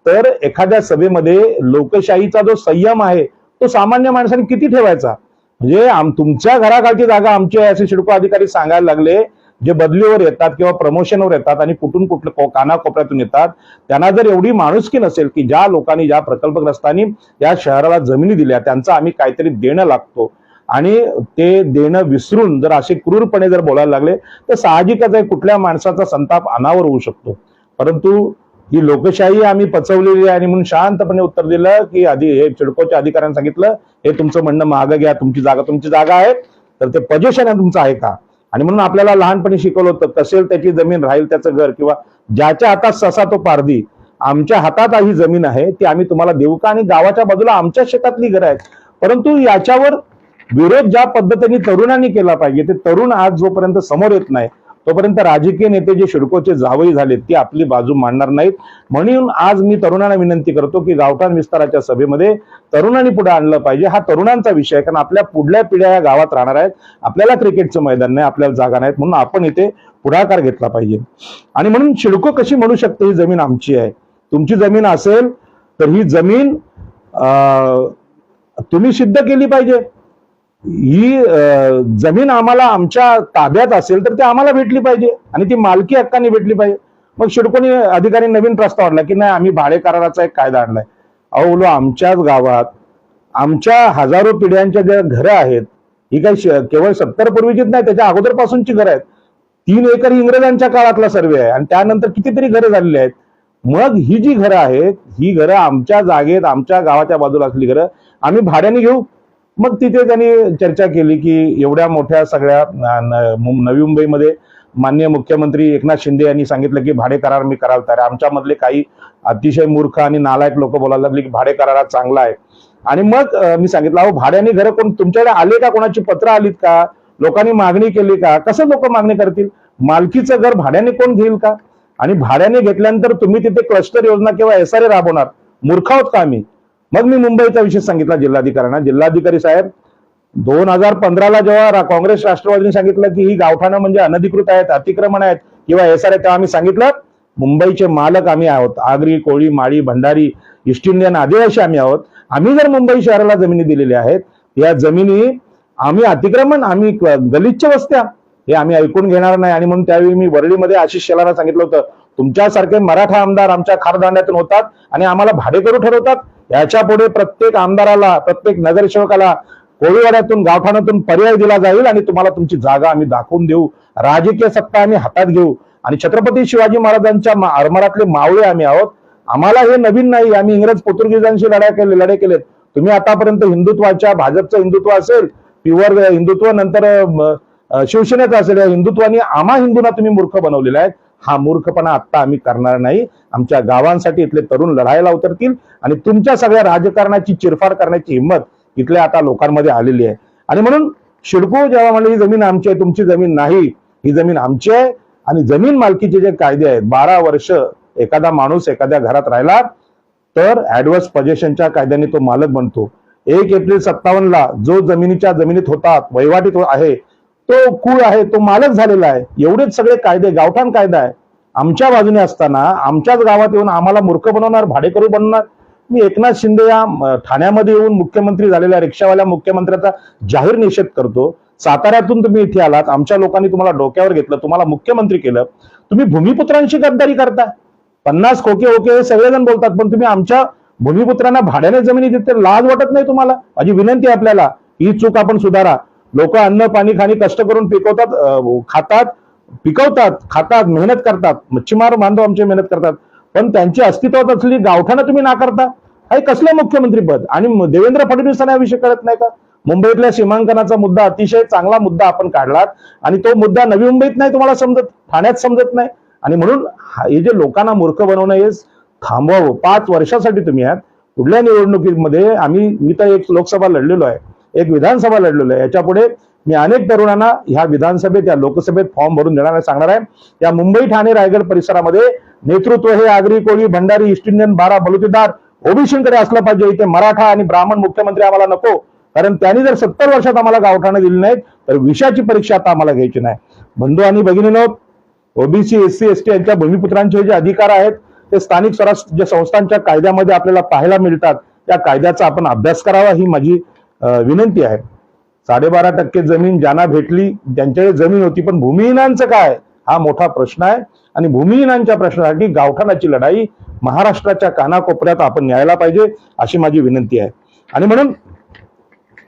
तर एखाद्या सभेमध्ये लोकशाहीचा जो संयम आहे तो सामान्य माणसाने किती ठेवायचा? म्हणजे तुमच्या घराखालची जागा आमची आहे असे सिडको अधिकारी सांगायला लागले, जे बदलीवर येतात किंवा प्रमोशनवर येतात आणि कुठून कुठल्या कानाकोपऱ्यातून येतात, त्यांना जर एवढी माणुसकी नसेल की ज्या लोकांनी, ज्या प्रकल्पग्रस्तांनी या शहराला जमिनी दिल्या त्यांचं आम्ही काहीतरी देणं लागतो आणि ते देणं विसरून जर असे क्रूरपणे जर बोलायला लागले तर साहजिकच आहे कुठल्या माणसाचा संताप अनावर होऊ शकतो. परंतु ही लोकशाही आम्ही पचवलेली आहे आणि म्हणून शांतपणे उत्तर दिलं की हे सिडकोच्या अधिकाऱ्यांनी सांगितलं, हे तुमचं म्हणणं मागं घ्या, तुमची जागा आहे तर ते पोझिशन आहे तुमचं आहे का? आणि म्हणून आपल्याला लहानपणी शिकवलं होतं, कसेल त्याची जमीन राहील त्याचं घर, किंवा ज्याच्या हातात ससा तो पारधी. आमच्या हातात ही जमीन आहे ती आम्ही तुम्हाला देऊ का? आणि गावाच्या बाजूला आमच्या शेतातली घरं आहेत. परंतु याच्यावर विरोध ज्या पद्धतीने तरुणांनी केला पाहिजे, ते तरुण आज जोपर्यंत समोर येत नाही तोपर्यंत राजकीय नेते जे सिडकोचे जावई झालेत ती आपली बाजू मांडणार नाहीत. म्हणून आज मी तरुणांना विनंती करतो की गावठाण विस्ताराच्या सभेमध्ये तरुणांनी पुढे आणलं पाहिजे. हा तरुणांचा विषय आहे, कारण आपल्या पुढल्या पिढ्या या गावात राहणार आहेत. आपल्याला क्रिकेटचं मैदान नाही, आपल्याला जागा नाहीत, म्हणून आपण इथे पुढाकार घेतला पाहिजे. आणि म्हणून सिडको कशी म्हणू शकते ही जमीन आमची आहे? तुमची जमीन असेल तर ही जमीन तुम्ही सिद्ध केली पाहिजे. ही जमीन आम्हाला आमच्या ताब्यात असेल तर ती आम्हाला भेटली पाहिजे आणि ती मालकी हक्काने भेटली पाहिजे. मग सिडकोने अधिकारी नवीन प्रस्ताव आणला की नाही आम्ही भाडे कराराचा एक कायदा आणलाय. अहो, आमच्याच गावात आमच्या हजारो पिढ्यांच्या ज्या घरं आहेत ही काही केवळ 70 पूर्वीचीच नाही, त्याच्या अगोदरपासूनची घरं आहेत. 3 एकर इंग्रजांच्या काळातला सर्वे आहे आणि त्यानंतर कितीतरी घरं झालेली आहेत. मग ही जी घरं आहेत ही घरं आमच्या जागेत, आमच्या गावाच्या बाजूला असलेली घरं आम्ही भाड्याने घेऊ. मग तिथे त्यांनी चर्चा केली की एवढ्या मोठ्या सगळ्या नवी मुंबईमध्ये माननीय मुख्यमंत्री एकनाथ शिंदे यांनी सांगितलं की भाडे करार मी करायला तयार आहे. आमच्यामधले काही अतिशय मूर्ख आणि नालायक लोक बोलायला लागले की भाडे करार चांगला आहे. आणि मग मी सांगितलं, अहो भाड्याने घरं कोण तुमच्याकडे आले का? कोणाची पत्र आलीत का? लोकांनी मागणी केली का? कसं लोक मागणी करतील? मालकीचं घर भाड्याने कोण घेईल का? आणि भाड्याने घेतल्यानंतर तुम्ही तिथे क्लस्टर योजना किंवा SRA राबवणार? मूर्ख आहोत का आम्ही? मग मी मुंबईचा विषय सांगितला जिल्हाधिकाऱ्यांना. जिल्हाधिकारी साहेब, 2015ला जेव्हा काँग्रेस राष्ट्रवादीने सांगितलं की ही गावठाणं म्हणजे अनधिकृत आहेत, अतिक्रमण आहेत किंवा SRA, तेव्हा आम्ही सांगितलं मुंबईचे मालक आम्ही आहोत. आगरी, कोळी, माळी, भंडारी, ईस्ट इंडियन, आदिवासी आम्ही आहोत. आम्ही जर मुंबई शहराला जमिनी दिलेल्या आहेत, या जमिनी आम्ही अतिक्रमण, आम्ही गलिच्छ वस्त्या, हे आम्ही ऐकून घेणार नाही. आणि म्हणून त्यावेळी मी वरळीमध्ये आशिष शेलारला सांगितलं होतं, तुमच्यासारखे मराठा आमदार आमच्या खारदांड्यातून होतात आणि आम्हाला भाडेकरू ठरवतात. याच्या पुढे प्रत्येक आमदाराला, प्रत्येक नगरसेवकाला कोळीवाड्यातून, गावठाणातून पर्याय दिला जाईल आणि तुम्हाला तुमची जागा आम्ही दाखवून देऊ. राजकीय सत्ता आम्ही हातात घेऊ आणि छत्रपती शिवाजी महाराजांच्या आरमारातले मावळे आम्ही आहोत. आम्हाला हे नवीन नाही, आम्ही इंग्रज पोर्तुगीजांशी लढाई केलेत. तुम्ही आतापर्यंत हिंदुत्वाच्या, भाजपचं हिंदुत्व असेल, प्युअर हिंदुत्व, नंतर शिवसेनेचं असेल, या हिंदुत्वानी आम्हा हिंदूंना तुम्ही मूर्ख बनवलेला आहे. हा मूर्खपणा आता आम्ही करणार नाही. आमच्या गावांसाठी इथले तरुण लढायला उतरतील आणि तुमच्या सगळ्या राजकारणाची चिरफाड करण्याची हिंमत इथल्या आता लोकांमध्ये आलेली आहे. आणि म्हणून सिडको जेव्हा म्हणलं ही जमीन आमची आहे, तुमची जमीन नाही, ही जमीन आमची आहे. आणि जमीन मालकीचे जे कायदे आहेत, 12 वर्ष एखादा माणूस एखाद्या घरात राहिला तर ऍडव्हर्स पोजेशनच्या कायद्याने तो मालक बनतो. 1 एप्रिल 57ला जो जमिनीत होता, वहिवाटीत आहे, तो कुळ आहे, तो मालक झालेला आहे. एवढेच सगळे कायदे, गावठाण कायदा आहे. आमच्या बाजूने असताना आमच्याच गावात येऊन आम्हाला मूर्ख बनवणार, भाडेकरू बनवणार. मी एकनाथ शिंदे या ठाण्यामध्ये येऊन मुख्यमंत्री झालेल्या रिक्षावाल्या मुख्यमंत्र्याचा जाहीर निषेध करतो. साताऱ्यातून तुम्ही इथे आलात, आमच्या लोकांनी तुम्हाला डोक्यावर घेतलं, तुम्हाला मुख्यमंत्री केलं. तुम्ही भूमिपुत्रांशी गद्दारी करता. 50 खोके ओके हे सगळेजण बोलतात, पण तुम्ही आमच्या भूमिपुत्रांना भाड्याने जमिनी देते. लाज वाटत नाही तुम्हाला? माझी विनंती आहे आपल्याला, ही चूक आपण सुधारा. लोक अन्न पाणी खाणी कष्ट करून पिकवतात, खातात, मेहनत करतात. मच्छीमार बांधव आमचे मेहनत करतात, पण त्यांची अस्तित्वात असलेली गावठाणं तुम्ही नाकारता. हे कसलं मुख्यमंत्रीपद? आणि देवेंद्र फडणवीसांना याविषयी कळत नाही का? मुंबईतल्या सीमांकनाचा मुद्दा अतिशय चांगला मुद्दा आपण काढलात आणि तो मुद्दा नवी मुंबईत नाही तुम्हाला समजत, ठाण्यात समजत नाही. आणि म्हणून हे जे लोकांना मूर्ख बनवणं हे थांबवावं. 5 वर्षासाठी तुम्ही आहात. पुढल्या निवडणुकीमध्ये मी तर एक लोकसभा लढलेलो आहे, एक विधानसभा लढलेलो आहे. याच्या पुढे मी अनेक तरुणांना ह्या विधानसभेत, या लोकसभेत फॉर्म भरून देणार सांगणार आहे. या मुंबई, ठाणे, रायगड परिसरामध्ये नेतृत्व हे आगरी, कोळी, भंडारी, ईस्ट इंडियन, 12 बलुतेदार, ओबीसीकडे असलं पाहिजे. इथे मराठा आणि ब्राह्मण मुख्यमंत्री आम्हाला नको. कारण त्यांनी जर 70 वर्षात आम्हाला गावठाणं दिली नाहीत तर विषयाची परीक्षा आता आम्हाला घ्यायची नाही. बंधू आणि भगिनींनो, ओबीसी, एससी, एसटी यांच्या भूमिपुत्रांचे जे अधिकार आहेत ते स्थानिक स्वराज्य संस्थांच्या कायद्यामध्ये आपल्याला पाहायला मिळतात. त्या कायद्याचा आपण अभ्यास करावा ही माझी विनंती आहे. 12.5% जमीन ज्यांना भेटली, ज्यांच्याकडे जमीन होती, पण भूमिहीनांचं काय हा मोठा प्रश्न आहे. आणि भूमिहीनांच्या प्रश्नासाठी गावठाणाची लढाई महाराष्ट्राच्या कानाकोपऱ्यात आपण न्यायला पाहिजे अशी माझी विनंती आहे. आणि म्हणून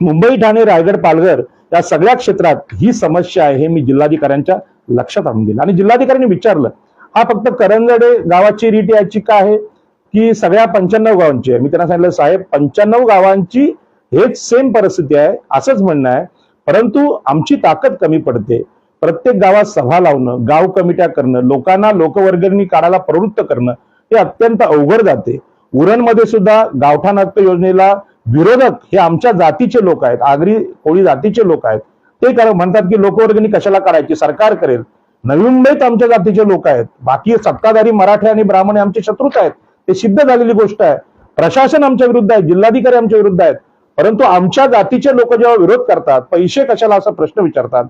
मुंबई, ठाणे, रायगड, पालघर या सगळ्या क्षेत्रात ही समस्या आहे हे मी जिल्हाधिकाऱ्यांच्या लक्षात आणून दिलं. आणि जिल्हाधिकाऱ्यांनी विचारलं, हा फक्त करंजडे गावाची रीट याचिका आहे की सगळ्या 95 गावांची आहे? मी त्यांना सांगितलं, साहेब 95 गावांची हेच सेम परिस्थिती आहे असंच म्हणणं आहे, परंतु आमची ताकद कमी पडते. प्रत्येक गावात सभा लावणं, गाव कमिट्या करणं, लोकांना लोकवर्गणी काढायला प्रवृत्त करणं हे अत्यंत अवघड जाते. उरणमध्ये सुद्धा गावठाण हक्क योजनेला विरोधक हे आमच्या जातीचे लोक आहेत, आगरी कोळी जातीचे लोक आहेत. ते म्हणतात की लोकवर्गणी कशाला काढायची, सरकार करेल. नवी मुंबईत आमच्या जातीचे लोक आहेत, बाकी सत्ताधारी मराठे आणि ब्राह्मण आमचे शत्रूच आहेत, ते सिद्ध झालेली गोष्ट आहे. प्रशासन आमच्या विरुद्ध आहे, जिल्हाधिकारी आमच्या विरुद्ध आहेत, परंतु आमच्या जातीचे लोक जेव्हा विरोध करतात, पैसे कशाला असा प्रश्न विचारतात,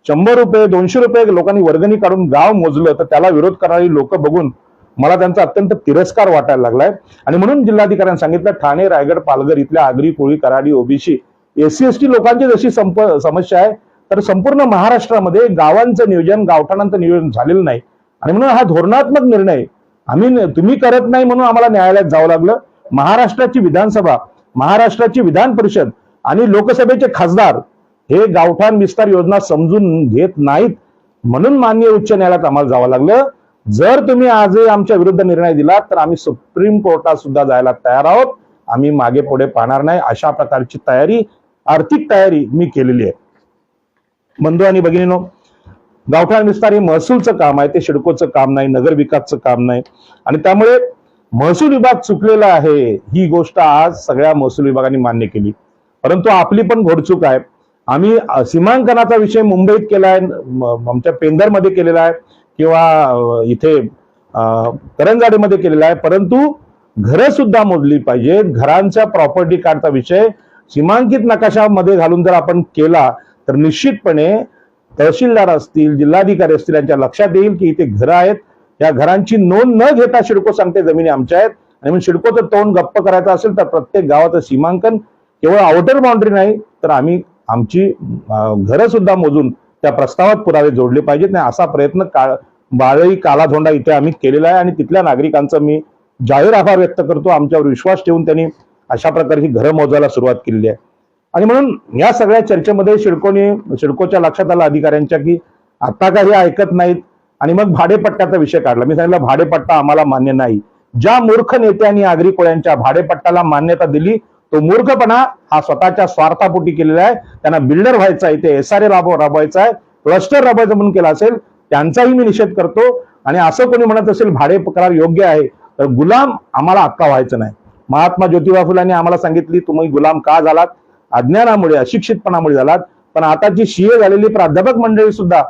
100 रुपये 200 रुपये लोकांनी वर्गणी काढून गाव मोजलं तर त्याला विरोध करणारी लोक बघून मला त्यांचा अत्यंत तिरस्कार वाटायला लागलाय. आणि म्हणून जिल्हाधिकाऱ्यांनी सांगितलं, ठाणे, रायगड, पालघर इथल्या आगरी कोळी कराडी ओबीसी एससी एसटी लोकांची जशी समस्या आहे तर संपूर्ण महाराष्ट्रामध्ये गावांचं नियोजन, गावठाणांचं नियोजन झालेलं नाही. आणि म्हणून हा धोरणात्मक निर्णय तुम्ही करत नाही म्हणून आम्हाला न्यायालयात जावं लागलं. महाराष्ट्राची विधानसभा, महाराष्ट्राची विधान परिषद आणि लोकसभेचे खासदार हे गावठाण विस्तार योजना समजून घेत नाहीत म्हणून माननीय उच्च न्यायालयात आम्हाला जावं लागलं. जर तुम्ही आजही आमच्या विरुद्ध निर्णय दिला तर आम्ही सुप्रीम कोर्टात सुद्धा जायला तयार आहोत. आम्ही मागे पुढे पाहणार नाही. अशा प्रकारची तयारी, आर्थिक तयारी मी केलेली आहे. बंधू आणि भगिनींनो, गावठाण विस्तार हे महसूलचं काम आहे, ते सिडकोचं काम नाही, नगर विकासचं काम नाही. आणि त्यामुळे महसूल विभाग चुकलेला आहे ही गोष्ट आज सगळ्या महसूल विभागाने मान्य केली. परंतु आपली पण घोडचूक आहे. आम्ही सीमांकनाचा विषय मुंबईत केलाय, आमच्या पेंदरमध्ये केलेला आहे किंवा इथे करंजाडेमध्ये केलेला आहे, परंतु घरं सुद्धा मोजली पाहिजेत. घरांच्या प्रॉपर्टी कार्डचा विषय सीमांकित नकाशामध्ये घालून जर आपण केला तर निश्चितपणे तहसीलदार असतील, जिल्हाधिकारी असतील यांच्या लक्षात येईल की इथे घरं आहेत. या घरांची नोंद न घेता सिडको सांगते जमिनी आमच्या आहेत. आणि म्हणून सिडकोचं तोंड गप्प करायचं असेल तर प्रत्येक गावाचं सीमांकन केवळ आउटर बाउंड्री नाही तर आम्ही आमची घरं सुद्धा मोजून त्या प्रस्तावात पुरावे जोडले पाहिजेत. नाही असा प्रयत्न बाळही कालाधोंडा इथे आम्ही केलेला आहे. आणि तिथल्या नागरिकांचा मी जाहीर आभार व्यक्त करतो. आमच्यावर विश्वास ठेवून त्यांनी अशा प्रकारची घरं मोजायला सुरुवात केलेली आहे. आणि म्हणून या सगळ्या चर्चेमध्ये सिडकोच्या लक्षात आलं अधिकाऱ्यांच्या की आता काही ऐकत नाहीत आणि मग भाडेपट्ट्याचा विषय काढला. मी सांगितलं भाडेपट्टा आम्हाला मान्य नाही. ज्या मूर्ख नेत्यांनी आगरी कोळ्यांच्या भाडेपट्ट्याला मान्यता दिली तो मूर्खपणा हा स्वतःच्या स्वार्थापोटी केलेला आहे. त्यांना बिल्डर व्हायचा आहे, ते SRA राबवायचा आहे, क्लस्टर राबवायचं म्हणून केला असेल त्यांचाही मी निषेध करतो. आणि असं कोणी म्हणत असेल भाडे करार योग्य आहे तर गुलाम आम्हाला अक्का व्हायचं नाही. महात्मा ज्योतिबा फुलांनी आम्हाला सांगितली तुम्ही गुलाम का झालात, अज्ञानामुळे, अशिक्षितपणामुळे झालात. पण आताची CA झालेली प्राध्यापक मंडळी सुद्धा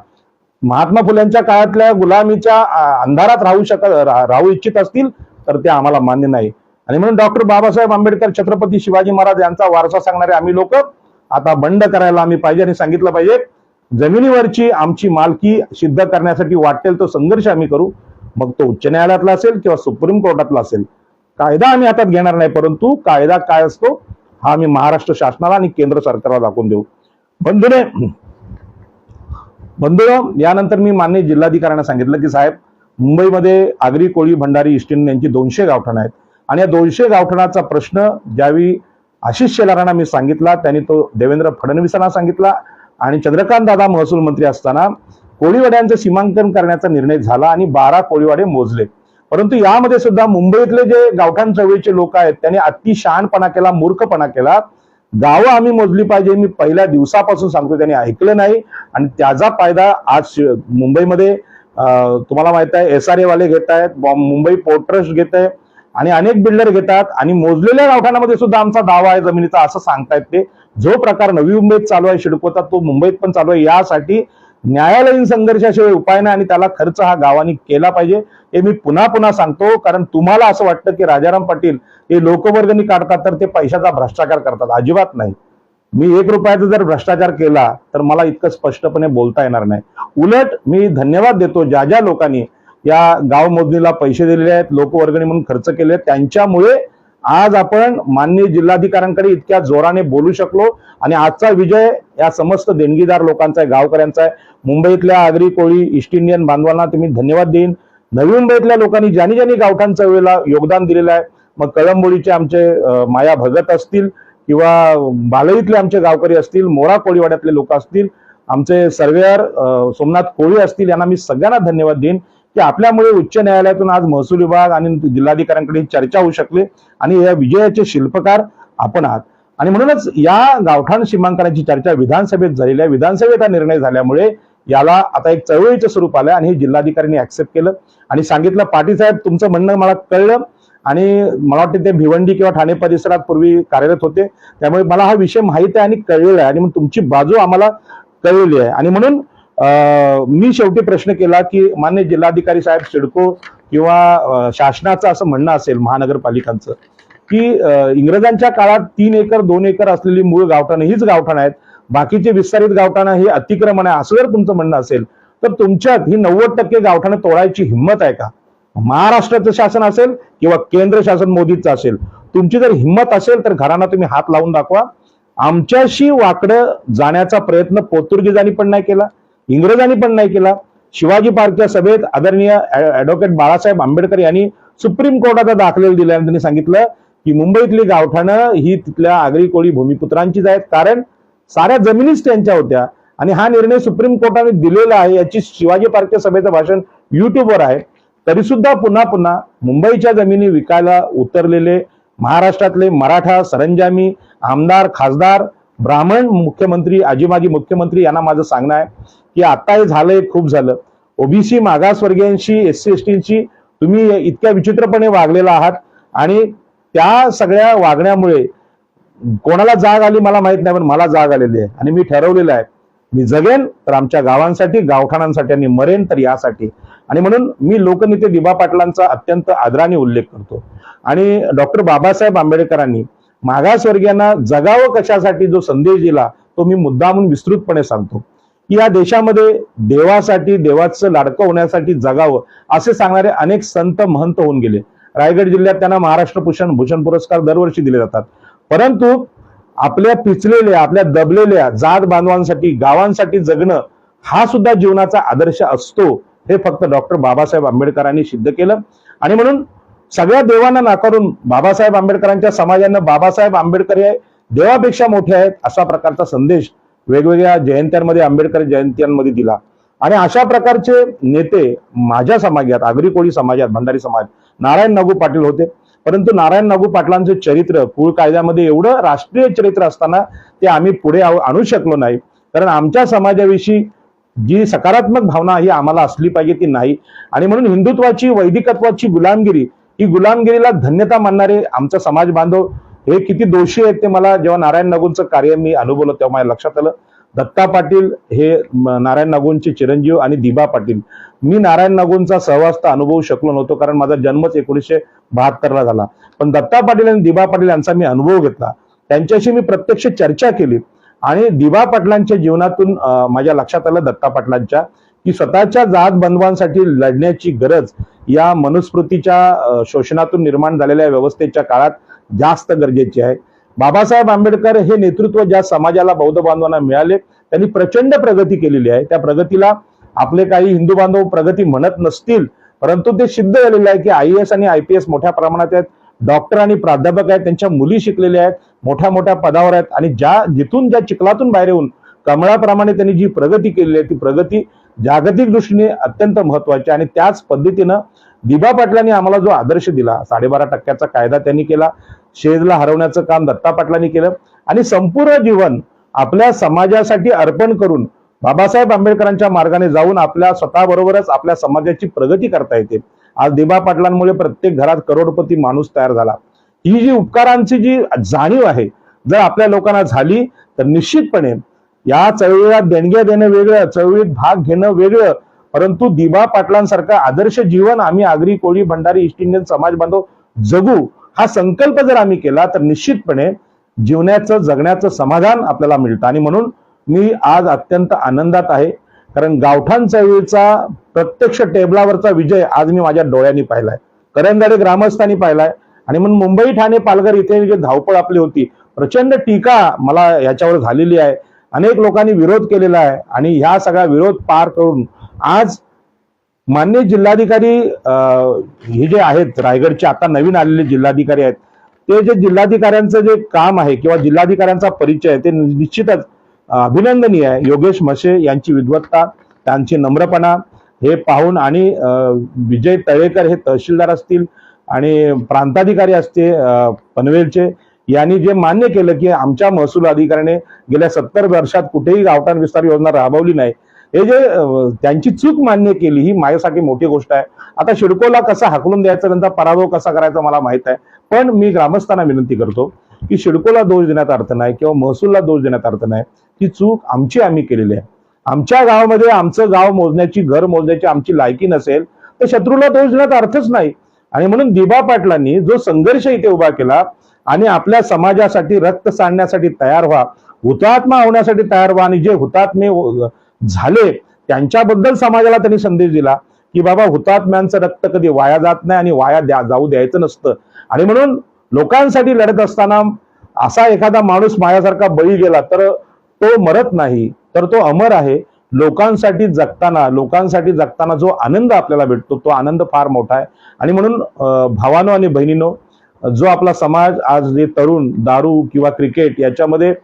महात्मा फुल्यांच्या काळातल्या गुलामीच्या अंधारात राहू इच्छित असतील तर ते आम्हाला मान्य नाही. आणि म्हणून डॉक्टर बाबासाहेब आंबेडकर, छत्रपती शिवाजी महाराज यांचा वारसा सांगणारे आम्ही लोक आता बंड करायला आम्ही पाहिजे आणि सांगितलं पाहिजे जमिनीवरची आमची मालकी सिद्ध करण्यासाठी वाटेल तो संघर्ष आम्ही करू. मग तो उच्च न्यायालयातला असेल किंवा सुप्रीम कोर्टातला असेल. कायदा आम्ही हातात घेणार नाही, परंतु कायदा काय असतो हा आम्ही महाराष्ट्र शासनाला आणि केंद्र सरकारला दाखवून देऊ. बंधूंनो, यानंतर मी माननीय जिल्हाधिकाऱ्यांना सांगितलं की साहेब मुंबईमध्ये आगरी कोळी भंडारी इष्टीन यांची 200 गावठाणं आहेत. आणि या 200 गावठाणाचा प्रश्न ज्यावेळी आशिष शेलारांना मी सांगितला त्यांनी तो देवेंद्र फडणवीसांना सांगितला. आणि चंद्रकांत दादा महसूल मंत्री असताना कोळीवाड्यांचं सीमांकन करण्याचा निर्णय झाला आणि 12 कोळीवाडे मोजले. परंतु यामध्ये सुद्धा मुंबईतले जे गावठाण चळवळीचे लोक आहेत त्यांनी अति शहाणपणा केला, मूर्खपणा केला. गावं आम्ही मोजली पाहिजे मी पहिल्या दिवसापासून सांगतो, त्यांनी ऐकलं नाही. आणि त्याचा फायदा आज मुंबईमध्ये तुम्हाला माहित आहे SRA वाले घेत आहेत, मुंबई पोर्ट ट्रस्ट घेत आहे आणि अनेक बिल्डर घेतात. आणि मोजलेल्या गावठाणामध्ये सुद्धा आमचा दावा आहे जमिनीचा असं सांगतायत ते. जो प्रकार नवी मुंबईत चालू आहे सिडकोचा तो मुंबईत पण चालू आहे. यासाठी न्यायालयीन संघर्षाशिवाय उपाय नाही आणि त्याला खर्च हा गावांनी केला पाहिजे हे मी पुन्हा पुन्हा सांगतो. कारण तुम्हाला असं वाटतं की राजाराम पाटील हे लोकवर्गणी काढतात तर ते पैशाचा भ्रष्टाचार करतात, अजिबात नाही. मी 1 रुपयाचा जर भ्रष्टाचार केला तर मला इतकं स्पष्टपणे बोलता येणार नाही. उलट मी धन्यवाद देतो ज्या ज्या लोकांनी या गाव मोजणीला पैसे दिलेले आहेत, लोकवर्गणी म्हणून खर्च केले, त्यांच्यामुळे आज आपण माननीय जिल्हाधिकाऱ्यांकडे इतक्या जोराने बोलू शकलो. आणि आजचा विजय या समस्त देणगीदार लोकांचा आहे, गावकऱ्यांचा आहे. मुंबईतल्या आगरी कोळी ईस्ट इंडियन बांधवांना तुम्ही धन्यवाद देईन. नवी मुंबईतल्या लोकांनी ज्यांनी ज्यांनी गावठाण चळवळीला योगदान दिलेलं आहे, मग कळंबोलीचे आमचे माया भगत असतील किंवा बालईतले आमचे गावकरी असतील, मोरा कोळीवाड्यातले लोक असतील, आमचे सर्वेअर सोमनाथ कोळी असतील, यांना मी सगळ्यांना धन्यवाद देईन की आपल्यामुळे उच्च न्यायालयातून आज महसूल विभाग आणि जिल्हाधिकाऱ्यांकडे चर्चा होऊ शकली आणि या विजयाचे शिल्पकार आपण आहात. आणि म्हणूनच या गावठाण सीमांकनाची चर्चा विधानसभेत झालेली आहे. विधानसभेत हा निर्णय झाल्यामुळे याला आता एक चळवळीचं स्वरूप आलं आणि हे जिल्हाधिकाऱ्यांनी ऍक्सेप्ट केलं आणि सांगितलं, पाटील साहेब तुमचं म्हणणं मला कळलं आणि मला वाटतं ते भिवंडी किंवा ठाणे परिसरात पूर्वी कार्यरत होते, त्यामुळे मला हा विषय माहित आहे आणि कळलेला आहे आणि म्हणून तुमची बाजू आम्हाला कळलेली आहे. आणि म्हणून मी शेवटी प्रश्न केला की मान्य जिल्हाधिकारी साहेब, सिडको किंवा शासनाचं असं म्हणणं असेल महानगरपालिकांचं की इंग्रजांच्या काळात 3 एकर 2 एकर असलेली मूळ गावठाणं हीच गावठाणं आहेत, बाकीचे विस्तारित गावठाणं हे अतिक्रमण आहे, असं जर तुमचं म्हणणं असेल तर तुमच्यात ही 90% गावठाणं तोडायची हिंमत आहे का? महाराष्ट्राचं शासन असेल किंवा केंद्र शासन मोदीचं असेल, तुमची जर हिंमत असेल तर घरांना तुम्ही हात लावून दाखवा. आमच्याशी वाकडं जाण्याचा प्रयत्न पोर्तुगीजांनी पण नाही केला, इंग्रजांनी पण नाही केला. शिवाजी पार्कच्या सभेत आदरणीय ऍडव्होकेट बाळासाहेब आंबेडकर यांनी सुप्रीम कोर्टाचा दाखला दिला आणि त्यांनी सांगितलं की मुंबईतली गावठाणं ही तिथल्या आगरी कोळी भूमिपुत्रांचीच आहेत, कारण साऱ्या जमिनीच त्यांच्या होत्या. आणि हा निर्णय सुप्रीम कोर्टाने दिलेला आहे, याची शिवाजी पार्कच्या सभेचं भाषण युट्यूबवर आहे. तरी सुद्धा पुन्हा पुन्हा मुंबईच्या जमिनी विकायला उतरलेले महाराष्ट्रातले मराठा सरंजामी आमदार खासदार ब्राह्मण मुख्यमंत्री आजीमाजी मुख्यमंत्री यांना माझं सांगणं आहे की आता हे झालंय, खूप झालं. ओबीसी मागासवर्गीयांशी SC ST तुम्ही इतक्या विचित्रपणे वागलेला आहात आणि त्या सगळ्या वागण्यामुळे कोणाला जाग आली मला माहित नाही, पण मला जाग आलेली आहे आणि मी ठरवलेलं आहे, मी जगेन तर आमच्या गावांसाठी गावठाणांसाठी आणि मरेन तर यासाठी. आणि म्हणून मी लोकनेते दिबा पाटलांचा अत्यंत आदराने उल्लेख करतो. आणि डॉक्टर बाबासाहेब आंबेडकरांनी मागासवर्गीयांना जगावं कशासाठी जो संदेश दिला तो मी मुद्दामून विस्तृतपणे सांगतो की या देशामध्ये देवासाठी, देवाचं लाडकं होण्यासाठी जगावं असे सांगणारे अनेक संत महंत होऊन गेले. रायगड जिल्ह्यात त्यांना महाराष्ट्र भूषण पुरस्कार दरवर्षी दिले जातात. परंतु आपल्या पिचलेल्या, आपल्या दबलेल्या जात बांधवांसाठी, गावांसाठी जगणं हा सुद्धा जीवनाचा आदर्श असतो, हे फक्त डॉक्टर बाबासाहेब आंबेडकरांनी सिद्ध केलं. आणि म्हणून सगळ्या देवांना नाकारून बाबासाहेब आंबेडकरांच्या समाजानं बाबासाहेब आंबेडकर हे देवापेक्षा मोठे आहेत असा प्रकारचा संदेश वेगवेगळ्या जयंत्यांमध्ये, आंबेडकर जयंत्यांमध्ये दिला. आणि अशा प्रकारचे नेते माझ्या समाजात, आगरी कोळी समाजात, भंडारी समाज, नारायण नागू पाटील होते. परंतु नारायण नागू पाटलांचे चरित्र कुळ कायद्यामध्ये एवढं राष्ट्रीय चरित्र असताना ते आम्ही पुढे आणू शकलो नाही, कारण आमच्या समाजाविषयी जी सकारात्मक भावना ही आम्हाला असली पाहिजे ती नाही. आणि म्हणून हिंदुत्वाची, वैदिकत्वाची गुलामगिरी, ही गुलामगिरीला धन्यता मानणारे आमचा समाज बांधव हे किती दोषी आहेत ते मला जेव्हा नारायण नागूंचं कार्य मी अनुभवलं तेव्हा माझ्या लक्षात आलं. दत्ता पाटील हे नारायण नागूंचे चिरंजीव आणि दिबा पाटील, मी नारायण नागूंचा सहवास तर अनुभवू शकलो नव्हतो कारण माझा जन्मच 1972ला झाला. पण दत्ता पाटील आणि दिबा पाटील यांचा मी अनुभव घेतला, त्यांच्याशी मी प्रत्यक्ष चर्चा केली आणि दिबा पाटलांच्या जीवनातून माझ्या लक्षात आलं, दत्ता पाटलांच्या, की स्वतःच्या जात बंधवांसाठी लढण्याची गरज या मनुस्मृतीच्या शोषणातून निर्माण झालेल्या व्यवस्थेच्या काळात जास्त गरजेची आहे. बाबासाहेब आंबेडकर हे नेतृत्व ज्या समाजाला, बौद्ध बांधवांना मिळाले, त्यांनी प्रचंड प्रगती केलेली आहे. त्या प्रगतीला आपले काही हिंदू बांधव प्रगती म्हणत नसतील, परंतु ते सिद्ध झालेलं आहे की IAS आणि IPS मोठ्या प्रमाणात आहेत, डॉक्टर आणि प्राध्यापक आहेत, त्यांच्या मुली शिकलेल्या आहेत, मोठ्या मोठ्या पदावर आहेत आणि ज्या चिखलातून बाहेर येऊन कमळाप्रमाणे त्यांनी जी प्रगती केलेली आहे ती प्रगती जागतिक दृष्टीने अत्यंत महत्वाची. आणि त्याच पद्धतीनं दिबा पाटलांनी आम्हाला जो आदर्श दिला, 12.5% कायदा त्यांनी केला, शेजला हरवण्याचं काम दत्ता पाटलांनी केलं आणि संपूर्ण जीवन आपल्या समाजासाठी अर्पण करून बाबासाहेब आंबेडकरांच्या मार्गाने जाऊन आपल्या स्वतःबरोबरच आपल्या समाजाची प्रगती करता येते. आज दिबा पाटलांमुळे प्रत्येक घरात करोडपती माणूस तयार झाला. ही जी उपकारांची जी जाणीव आहे जर आपल्या लोकांना झाली तर निश्चितपणे या चळवळीला देणग्या देणं वेगळं, चळवळीत भाग घेणं वेगळं, परंतु दिबा पाटलांसारखं आदर्श जीवन आम्ही आगरी कोळी भंडारी ईस्ट इंडियन समाज बांधव जगू हा संकल्प जर आम्ही केला तर निश्चितपणे जीवनाचं जगण्याचं समाधान आपल्याला मिळतं. आणि म्हणून मी आज अत्यंत आनंदात आहे, कारण गावठाण चळवळीचा प्रत्यक्ष टेबलावरचा विजय आज मी माझ्या डोळ्यांनी पाहिलाय, करंजाडे ग्रामस्थांनी पाहिलाय. आणि म्हणून मुंबई, ठाणे, पालघर इथे जी धावपळ आपली होती, प्रचंड टीका मला याच्यावर झालेली आहे, अनेक लोकांनी विरोध केलेला आहे. आणि ह्या सगळा विरोध पार करून आज माननीय जिल्हाधिकारी हे जे आहेत रायगडचे आता नवीन आलेले जिल्हाधिकारी आहेत, ते जे जिल्हाधिकाऱ्यांचं जे काम आहे किंवा जिल्हाधिकाऱ्यांचा परिचय ते निश्चितच अभिनंदनीय आहे. योगेश म्हशे यांची विद्वत्ता, त्यांची नम्रपणा हे पाहून, आणि विजय तळेकर हे तहसीलदार असतील आणि प्रांताधिकारी असते पनवेलचे, यांनी जे मान्य केलं की आमच्या महसूल अधिकाऱ्याने गेल्या 70 वर्षात कुठेही गावठाण विस्तार योजना राबवली नाही, हे जे त्यांची चूक मान्य केली, ही माझ्यासाठी मोठी गोष्ट आहे. आता सिडकोला कसं हाकलून द्यायचं, त्यांचा पराभव कसा करायचा मला माहित आहे, पण मी ग्रामस्थांना विनंती करतो की सिडकोला दोष देण्यात अर्थ नाही किंवा महसूलला दोष देण्यात अर्थ नाही. ती चूक आम्ही केलेली आहे. आमच्या गावामध्ये आमचं गाव मोजण्याची, घर मोजण्याची आमची लायकी नसेल तर शत्रूला दोष देण्यात अर्थच नाही. आणि म्हणून दिबा पाटलांनी जो संघर्ष इथे उभा केला आणि आपल्या समाजासाठी रक्त सांडण्यासाठी तयार व्हा, हुतात्मा होण्यासाठी तयार व्हा, आणि जे हुतात्मे झाले त्यांच्याबद्दल समाजाला त्यांनी संदेश दिला की बाबा, हुतात्म्यांचं रक्त कधी वाया जात नाही आणि वाया जाऊ द्यायचं नसतं. आणि म्हणून लोकांसाठी लढत असताना असा एखादा माणूस माझ्यासारखा बळी गेला तर तो मरत नाही, तर तो अमर आहे. लोकांसाठी जगताना जो आनंद आपल्याला भेटतो, तो आनंद फार मोठा आहे. आणि म्हणून भावानो आणि बहिणीनो, जो आपला समाज आज जे तरुण दारू किंवा क्रिकेट याच्यामध्ये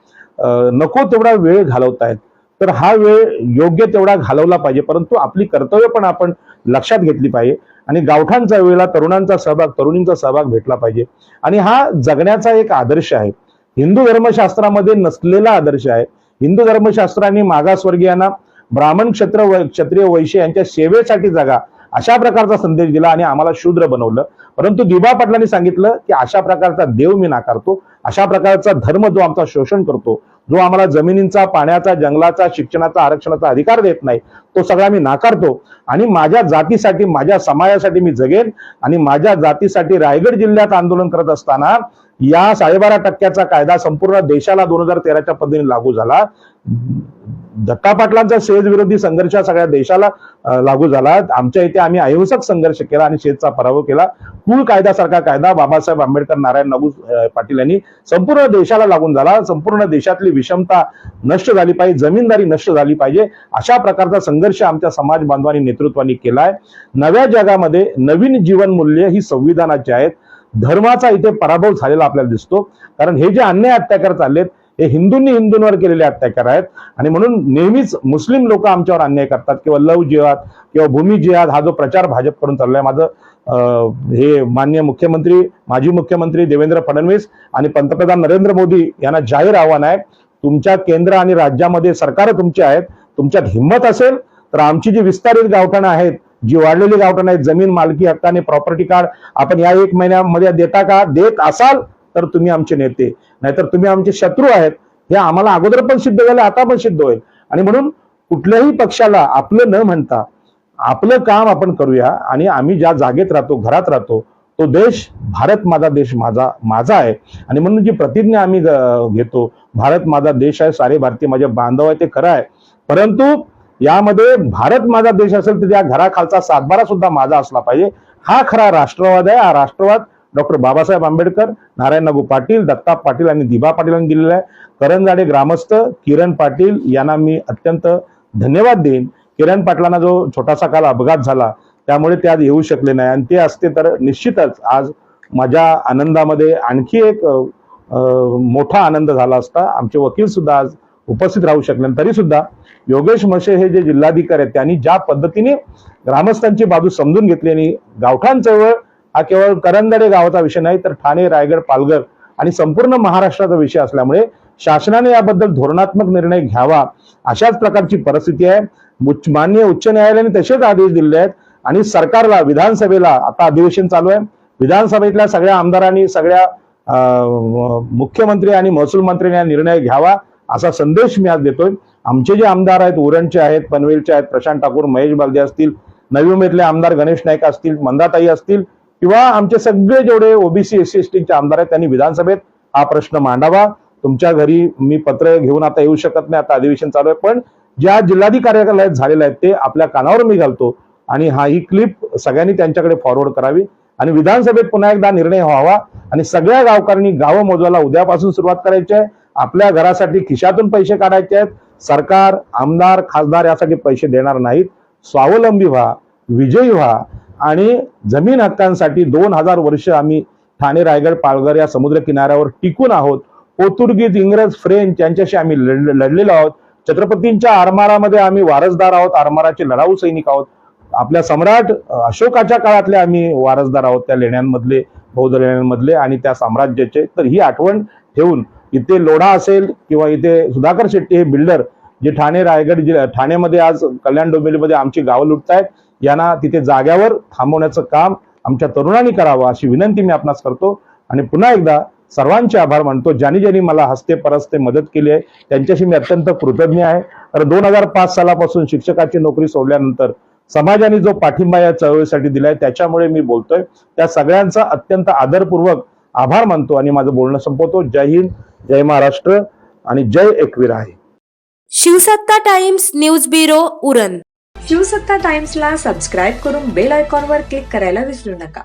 नको तेवढा वेळ घालवतायत, तर हा वेळ योग्य तेवढा घालवला पाहिजे, परंतु आपली कर्तव्य पण आपण लक्षात घेतली पाहिजे. आणि गावठाण चळवळीला तरुणांचा सहभाग, तरुणींचा सहभाग भेटला पाहिजे. आणि हा जगण्याचा एक आदर्श आहे, हिंदू धर्मशास्त्रामध्ये नसलेला आदर्श आहे. हिंदू धर्मशास्त्राने मागासवर्गीयांना ब्राह्मण, क्षत्रिय, वैश्य यांच्या सेवेसाठी जगा अशा प्रकारचा संदेश दिला आणि आम्हाला शूद्र बनवलं. परंतु दिबा पाटलांनी सांगितलं की अशा प्रकारचा देव मी नाकारतो, अशा प्रकारचा धर्म जो आमचा शोषण करतो, जो आम्हाला जमिनींचा, पाण्याचा, जंगलाचा, शिक्षणाचा, आरक्षणाचा अधिकार देत नाही, तो सगळा मी नाकारतो. आणि माझ्या जातीसाठी, माझ्या समाजासाठी मी जगेन. आणि माझ्या जातीसाठी रायगड जिल्ह्यात आंदोलन करत असताना या 12.5% कायदा संपूर्ण देशाला 2013च्या पद्धतीने लागू झाला. दत्ता पाटलांचा शेज विरोधी संघर्ष सगळ्या देशाला लागू झाला. आमच्या इथे आम्ही अहिंसक संघर्ष केला आणि शेजचा पराभव केला. कुळ कायद्यासारखा कायदा बाबासाहेब आंबेडकर, नारायण नागू पाटील यांनी संपूर्ण देशाला लागून झाला. संपूर्ण देशातली विषमता नष्ट झाली पाहिजे, जमीनदारी नष्ट झाली पाहिजे, अशा प्रकारचा संघर्ष आमच्या समाज बांधवांनी, नेतृत्वानी केलाय. नव्या जगामध्ये नवीन जीवन मूल्य ही संविधानाची आहेत. धर्माचा इथे पराभव झालेला आपल्याला दिसतो, कारण हे जे अन्याय अत्याचार चाललेत हे हिंदूंवर केलेले अत्याचार आहेत. आणि म्हणून नेहमीच मुस्लिम लोक आमच्यावर अन्याय करतात, किंवा लव जिहाद किंवा भूमी जिहाद हा जो प्रचार भाजप करून चाललाय. माझं हे माननीय मुख्यमंत्री, माजी मुख्यमंत्री देवेंद्र फडणवीस आणि पंतप्रधान नरेंद्र मोदी यांना जाहीर आव्हान आहे, तुमच्या केंद्र आणि राज्यामध्ये सरकार तुमचे आहेत, तुमच्यात हिंमत असेल तर आमची जी विस्तारित गावठाणं आहेत, जी वाढलेली गावठाणं आहेत, जमीन मालकी हक्काने प्रॉपर्टी कार्ड आपण या 1 महिन्यामध्ये देता का? देत असाल तर तुम्ही आमचे नेते, नाहीतर तुम्ही आमचे शत्रू आहेत, हे आम्हाला अगोदर पण सिद्ध झालं, आता पण सिद्ध होईल. आणि म्हणून कुठल्याही पक्षाला आपलं न म्हणता आपलं काम आपण करूया. आणि आम्ही ज्या जागेत राहतो, घरात राहतो, तो देश भारत माझा देश माझा आहे. आणि म्हणून जी प्रतिज्ञा आम्ही घेतो, भारत माझा देश आहे, सारे भारतीय माझे बांधव आहे, ते खरं आहे. परंतु यामध्ये भारत माझा देश असेल तर त्या घराखालचा सातबारा सुद्धा माझा असला पाहिजे. हा खरा राष्ट्रवाद आहे. हा राष्ट्रवाद डॉक्टर बाबासाहेब आंबेडकर, नारायण नागू पाटील, दत्ता पाटील आणि दिबा पाटील यांनी दिलेला आहे. करंजाडे ग्रामस्थ किरण पाटील यांना मी अत्यंत धन्यवाद देईन. किरण पाटलांना जो छोटासा काल अपघात झाला त्यामुळे ते आज येऊ शकले नाही, आणि ते असते तर निश्चितच आज माझ्या आनंदामध्ये आणखी एक मोठा आनंद झाला असता. आमचे वकील सुद्धा आज उपस्थित राहू शकले, तरी सुद्धा योगेश म्हशे हे जे जिल्हाधिकारी आहेत त्यांनी ज्या पद्धतीने ग्रामस्थांची बाजू समजून घेतली, आणि गावठाण चळवळ हा केवळ करंजाडे गावाचा विषय नाही, तर ठाणे, रायगड, पालघर आणि संपूर्ण महाराष्ट्राचा विषय असल्यामुळे शासनाने याबद्दल धोरणात्मक निर्णय घ्यावा, अशाच प्रकारची परिस्थिती आहे. माननीय उच्च न्यायालयाने तसेच आदेश दिले आहेत. आणि सरकारला, विधानसभेला आता अधिवेशन चालू आहे, विधानसभेतल्या सगळ्या आमदारांनी, सगळ्या मुख्यमंत्री आणि महसूल मंत्र्यांनी निर्णय घ्यावा असा संदेश मी आज देतोय. आमचे जे आमदार आहेत, उरणचे आहेत, पनवेलचे आहेत, प्रशांत ठाकूर, महेश बालदे असतील, नवी मुंबईतले आमदार गणेश नाईक असतील, मंदाताई असतील, किंवा आमचे सगळे जेवढे ओबीसी, SC, ST चे आमदार आहेत, त्यांनी विधानसभेत हा प्रश्न मांडावा. तुमच्या घरी मी पत्र घेऊन आता येऊ शकत नाही, आता अधिवेशन चालू आहे, पण ज्या जिल्हाधिकारी कार्यालयात झालेलं आहे ते आपल्या कानावर मी घालतो आणि ही क्लिप सगळ्यांनी त्यांच्याकडे फॉरवर्ड करावी आणि विधानसभेत पुन्हा एकदा निर्णय व्हावा आणि सगळ्या गावकऱ्यांनी गावं मोजवायला उद्यापासून सुरुवात करायची आहे. आपल्या घरासाठी खिशातून पैसे काढायचे आहेत. सरकार, आमदार, खासदार यासाठी पैसे देणार नाहीत. स्वावलंबी व्हा, विजयी व्हा आणि जमीन हक्कांसाठी 2000 वर्ष आम्ही ठाणे, रायगड, पालघर या समुद्र किनाऱ्यावर टिकून आहोत. पोर्तुगीज, इंग्रज, फ्रेंच यांच्याशी आम्ही लढलेलो आहोत. छत्रपतींच्या आरमारामध्ये आम्ही वारसदार आहोत, आरमाराचे लढाऊ सैनिक आहोत. आपल्या सम्राट अशोकाच्या काळातले आम्ही वारसदार आहोत, त्या लेण्यांमधले, बौद्ध लेण्यांमधले आणि त्या साम्राज्याचे. तर ही आठवण ठेवून इथे लोढा असेल किंवा इथे सुधाकर शेट्टी हे बिल्डर जे ठाणे, रायगड ठाण्यामध्ये आज कल्याण डोंबिवलीमध्ये आमची गावं लुटतायत, यांना तिथे जाग्यावर थांबवण्याचं काम आमच्या तरुणांनी करावं अशी विनंती मी आपणास करतो. आणि पुन्हा एकदा सर्वांचे आभार मानतो. ज्यांनी ज्यांनी मला हस्ते परस्ते मदत केली आहे त्यांच्याशी मी अत्यंत कृतज्ञ आहे. तर 2005 सालापासून शिक्षकाची नोकरी सोडल्यानंतर समाजाने जो पाठिंबा या चळवळीसाठी दिलाय त्याच्यामुळे मी बोलतोय. त्या सगळ्यांचा अत्यंत आदरपूर्वक आभार मानतो आणि माझं बोलणं संपवतो. जय हिंद, जय महाराष्ट्र आणि जय एकवीर आहे. Shivsatta Times News Bureau Uran. Shivsatta टाइम्सला सबस्क्राईब करून बेल आयकॉनवर क्लिक करायला विसरू नका.